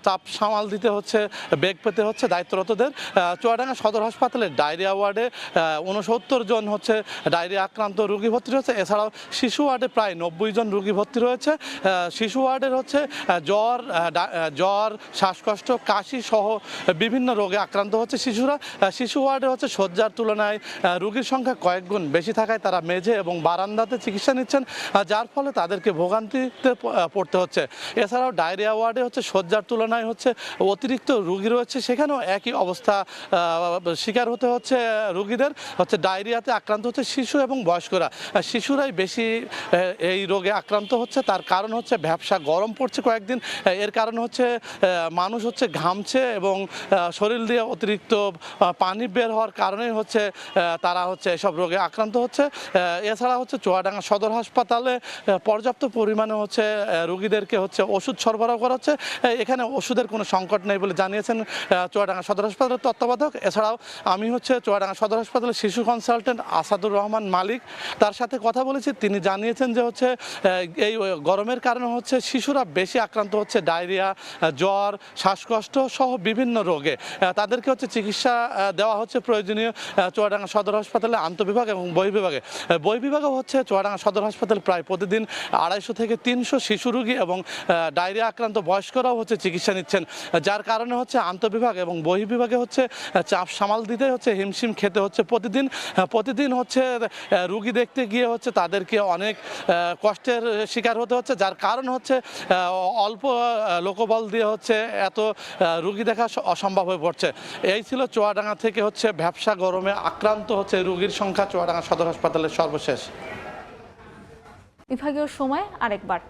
চাপ সামাল দিতে হচ্ছে, বেগ পেতে হচ্ছে দায়িত্বরতদের। চুয়াডাঙ্গা সদর হাসপাতালের ডায়রিয়া ওয়ার্ডে 69 জন হচ্ছে ডায়রিয়া আক্রান্ত রোগী ভর্তি রয়েছে। এছাড়াও শিশু ওয়ার্ডে প্রায় 90 জন রোগী ভর্তি রয়েছে। শিশু ওয়ার্ডের হচ্ছে জ্বর, শ্বাসকষ্ট, কাশি সহ বিভিন্ন রোগে আক্রান্ত হচ্ছে শিশুরা। শিশু ওয়ার্ডে হচ্ছে শয্যার তুলনায় রোগীর সংখ্যা কয়েক গুণ বেশি থাকায় তারা মেঝে এবং বারান্দাতে চিকিৎসা নিচ্ছেন, যার ফলে তাদেরকে ভোগান্তিতে পড়তে হচ্ছে। এছাড়াও ডায়রিয়া ওয়ার্ডে হচ্ছে শয্যার তুলনায় হচ্ছে অতিরিক্ত রোগী রয়েছে, সেখানেও একই অবস্থা শিকার হতে হচ্ছে রোগীদের। হচ্ছে ডায়রিয়াতে আক্রান্ত হচ্ছে শিশু এবং বয়স্করা। শিশুরাই বেশি এই রোগে আক্রান্ত হচ্ছে। তার কারণ হচ্ছে ব্যবসা গরম পড়ছে কয়েকদিন। এর কারণ হচ্ছে মানুষ হচ্ছে ঘামছে এবং শরীর দিয়ে অতিরিক্ত পানি বের হওয়ার কারণেই হচ্ছে তারা হচ্ছে এসব রোগে আক্রান্ত হচ্ছে। এছাড়া হচ্ছে চুয়াডাঙ্গা সদর হাসপাতালে পর্যাপ্ত পরিমাণে হচ্ছে রোগীদেরকে হচ্ছে ওষুধ সরবরাহ করা হচ্ছে। এখানে ওষুধের কোনো সংকট নেই বলে জানিয়েছেন চুয়াডাঙ্গা সদর হাসপাতালের তত্ত্বাবধায়ক। এছাড়াও আমি হচ্ছে চুয়াডাঙ্গা সদর হাসপাতালের শিশু কনসালটেন্ট আসাদুর রহমান মালিক, তার সাথে কথা বলেছি। তিনি জানিয়েছেন যে হচ্ছে এই গরমের কারণে হচ্ছে শিশুরা বেশি আক্রান্ত হচ্ছে ডায়রিয়া, জ্বর, শ্বাসকষ্ট সহ বিভিন্ন রোগে। তাদেরকে হচ্ছে চিকিৎসা দেওয়া হচ্ছে প্রয়োজনীয় চুয়াডাঙ্গা সদর হাসপাতালে আন্তঃবিভাগ এবং বহির্বিভাগে। বহির্বিভাগও হচ্ছে চুয়াডাঙ্গা সদর হাসপাতাল প্রায় প্রতিদিন 250 থেকে 300 শিশু রোগী এবং ডায়রিয়া আক্রান্ত বয়স্করাও হচ্ছে চিকিৎসা নিচ্ছেন, যার কারণে হচ্ছে আন্তঃবিভাগ এবং বহির্বিভাগে হচ্ছে চাপ সামাল দিতে হচ্ছে হিমশিম খেতে হচ্ছে প্রতিদিন হচ্ছে রোগী দেখতে গিয়ে হচ্ছে তাদেরকে অনেক কষ্টের শিকার হতে হচ্ছে, যার কারণ হচ্ছে অল্প লোকবল দিয়ে হচ্ছে এত রোগী দেখা অসম্ভব হয়ে পড়ছে। এই ছিল চুয়াডাঙ্গা থেকে হচ্ছে ব্যবসা গরমে আক্রান্ত হচ্ছে রোগীর সংখ্যা চুয়াডাঙ্গা সদর হাসপাতালের সর্বশেষ।
বিভাগীয় সময় আরেকবার।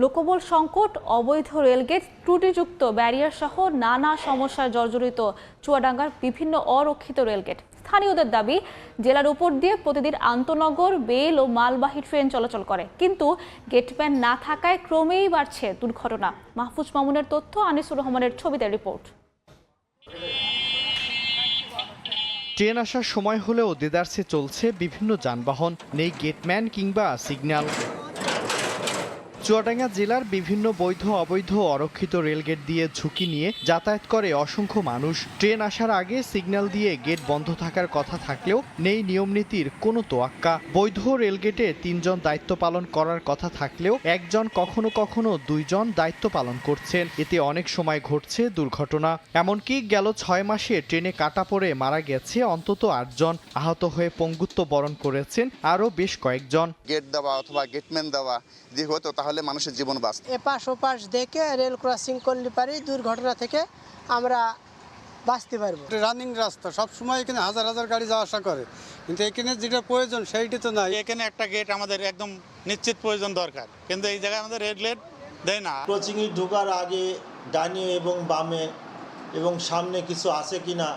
লোকবল সংকট, অবৈধ রেলগেট, ত্রুটিযুক্ত ব্যারিয়ার সহ নানা সমস্যায় জর্জরিত চুয়াডাঙ্গার বিভিন্ন অরক্ষিত রেলগেট। স্থানীয়দের দাবি, জেলার উপর দিয়ে প্রতিদিন আন্তনগর, বেল ও মালবাহী ট্রেন চলাচল করে, কিন্তু গেটম্যান না থাকায় ক্রমেই বাড়ছে দুর্ঘটনা। মাহফুজ মামুনের তথ্য, আনিসুর রহমানের ছবিতে রিপোর্ট।
ট্রেন আসার সময় হলেও দেদারসে চলছে বিভিন্ন যানবাহন, নেই গেটম্যান কিংবা সিগন্যাল। চুয়াডাঙ্গা জেলার বিভিন্ন বৈধ অবৈধ অরক্ষিত রেলগেট দিয়ে ঝুঁকি নিয়ে যাতায়াত করে অসংখ্য মানুষ। ট্রেন আসার আগে সিগন্যাল দিয়ে গেট বন্ধ থাকার কথা থাকলেও নেই নিয়মনীতির কোনো তোয়াক্কা। বৈধ রেলগেটে 3 জন দায়িত্ব পালন করার কথা থাকলেও একজন, কখনো কখনো 2 জন দায়িত্ব পালন করছেন। এতে অনেক সময় ঘটছে দুর্ঘটনা। এমনকি গেল 6 মাসে ট্রেনে কাটা পড়ে মারা গেছে অন্তত 8 জন, আহত হয়ে পঙ্গুত্ব বরণ করেছেন আরও বেশ কয়েকজন।
গেট দেওয়া অথবা গেটম্যান দেওয়া যে হতো তাহলে মানুষের জীবন বাঁচত।
এপাশ ওপাশ দেখে রেল ক্রসিং করলে পারি দুর্ঘটনা থেকে আমরা বাঁচতে পারবো।
রানিং রাস্তা, সব সময় এখানে হাজার হাজার গাড়ি যাওয়া আসা করে, কিন্তু এখানে যেটা প্রয়োজন সেইটি তো নাই।
এখানে একটা গেট আমাদের একদম নিশ্চিত প্রয়োজন দরকার, কিন্তু এই জায়গায় আমাদের রেড লাইট দেয় না।
ক্রসিংয়ে ঢোকার আগে ডানে এবং বামে এবং সামনে কিছু আছে কিনা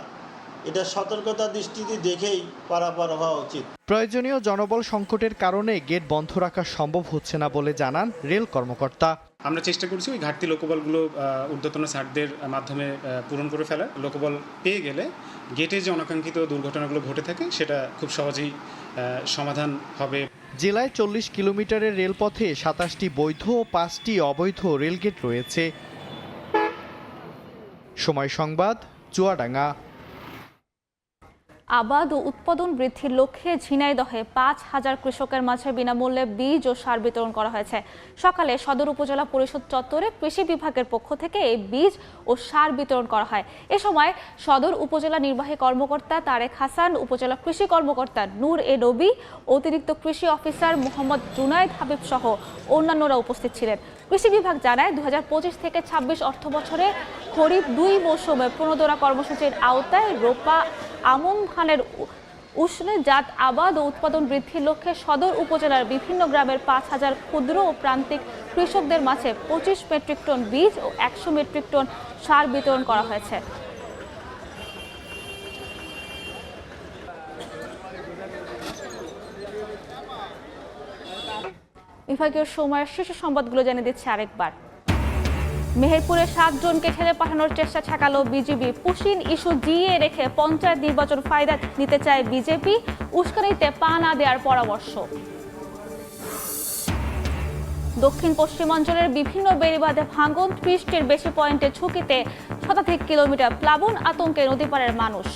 এটা সতর্কতা দৃষ্টিতে দেখেই পারাপার হওয়া উচিত।
প্রয়োজনীয় জনবল সংকটের কারণে গেট বন্ধ রাখা সম্ভব হচ্ছে না বলে জানান রেল কর্মকর্তা।
আমরা চেষ্টা করছি ওই ঘাটতি লোকবলগুলো ঊর্ধ্বতন ছাড়দের মাধ্যমে পূরণ করে ফেলা। লোকবল পেয়ে গেলে গেটে যে অনাকাঙ্ক্ষিত দুর্ঘটনাগুলো ঘটে থাকে সেটা খুব সহজেই সমাধান হবে।
জেলায় 40 কিলোমিটারের রেলপথে 27টি বৈধ ও 5টি অবৈধ রেলগেট রয়েছে। সময় সংবাদ, চুয়াডাঙ্গা।
আবাদ ও উৎপাদন বৃদ্ধির লক্ষ্যে ঝিনাইদহে 5000 কৃষকের মাঝে বিনামূল্যে বীজ ও সার বিতরণ করা হয়েছে। সকালে সদর উপজেলা পরিষদ চত্বরে কৃষি বিভাগের পক্ষ থেকে এই বীজ ও সার বিতরণ করা হয়। এ সময় সদর উপজেলা নির্বাহী কর্মকর্তা তারেক হাসান, উপজেলা কৃষি কর্মকর্তা নূর এ নবী, অতিরিক্ত কৃষি অফিসার মোহাম্মদ জুনায়েদ হাবিব সহ অন্যান্যরা উপস্থিত ছিলেন। কৃষি বিভাগ জানায় 2025 থেকে 26 অর্থ বছরে খরিফ 2 মৌসুমে 15 কর্মসূচির আওতায় রোপা আমন ধানের উষ্ণে জাত আবাদ ও উৎপাদন বৃদ্ধির লক্ষ্যে সদর উপজেলার বিভিন্ন গ্রামের 5,000 ক্ষুদ্র ও প্রান্তিক কৃষকদের মাঝে 25 মেট্রিক টন বীজ ও 100 মেট্রিক টন সার বিতরণ করা হয়েছে। বিভাগীয় সময়ের শীর্ষ সংবাদগুলো জানিয়ে দিচ্ছে আরেকবার। মেহেরপুরে 7 জনকে ঠেলে পাঠানোর চেষ্টা ঠেকালো বিজিবি। পুশিন ইস্যু জিইয়ে রেখে পঞ্চায়েত নির্বাচন ফায়দা নিতে চায় বিজেপি। উস্কানিতে পা না দেওয়ার পরামর্শ। দক্ষিণ পশ্চিমাঞ্চলের বিভিন্ন বেড়িবাঁধে ভাঙন, 30টির বেশি পয়েন্টে ঝুঁকিতে শতাধিক কিলোমিটার প্লাবন, আতঙ্কে নদীপাড়ের মানুষ।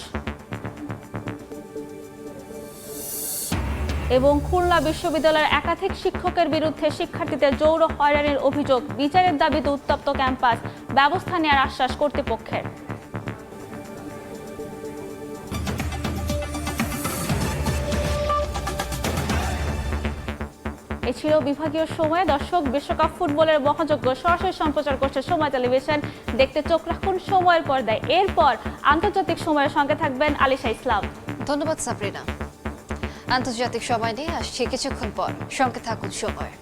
এবং খুলনা বিশ্ববিদ্যালয়ের একাধিক শিক্ষকের বিরুদ্ধে শিক্ষার্থীদের যৌন হয়রানির অভিযোগ। বিচারের দাবিতে উত্তপ্ত ক্যাম্পাস, ব্যবস্থা নেওয়ার আশ্বাস কর্তৃপক্ষের। এ ছিল বিভাগীয় সময়। দর্শক, বিশ্বকাপ ফুটবলের মহাযজ্ঞ সরাসরি সম্প্রচার করছে সময় টেলিভিশন। দেখতে চোখ রাখুন সময়ের পর্দায়। এরপর আন্তর্জাতিক সময়ের সঙ্গে থাকবেন আলিশা ইসলাম।
ধন্যবাদ সাবরিনা। আন্তর্জাতিক সময় নিয়ে আসছি কিছুক্ষণ পর, সঙ্গে থাকুন সময়।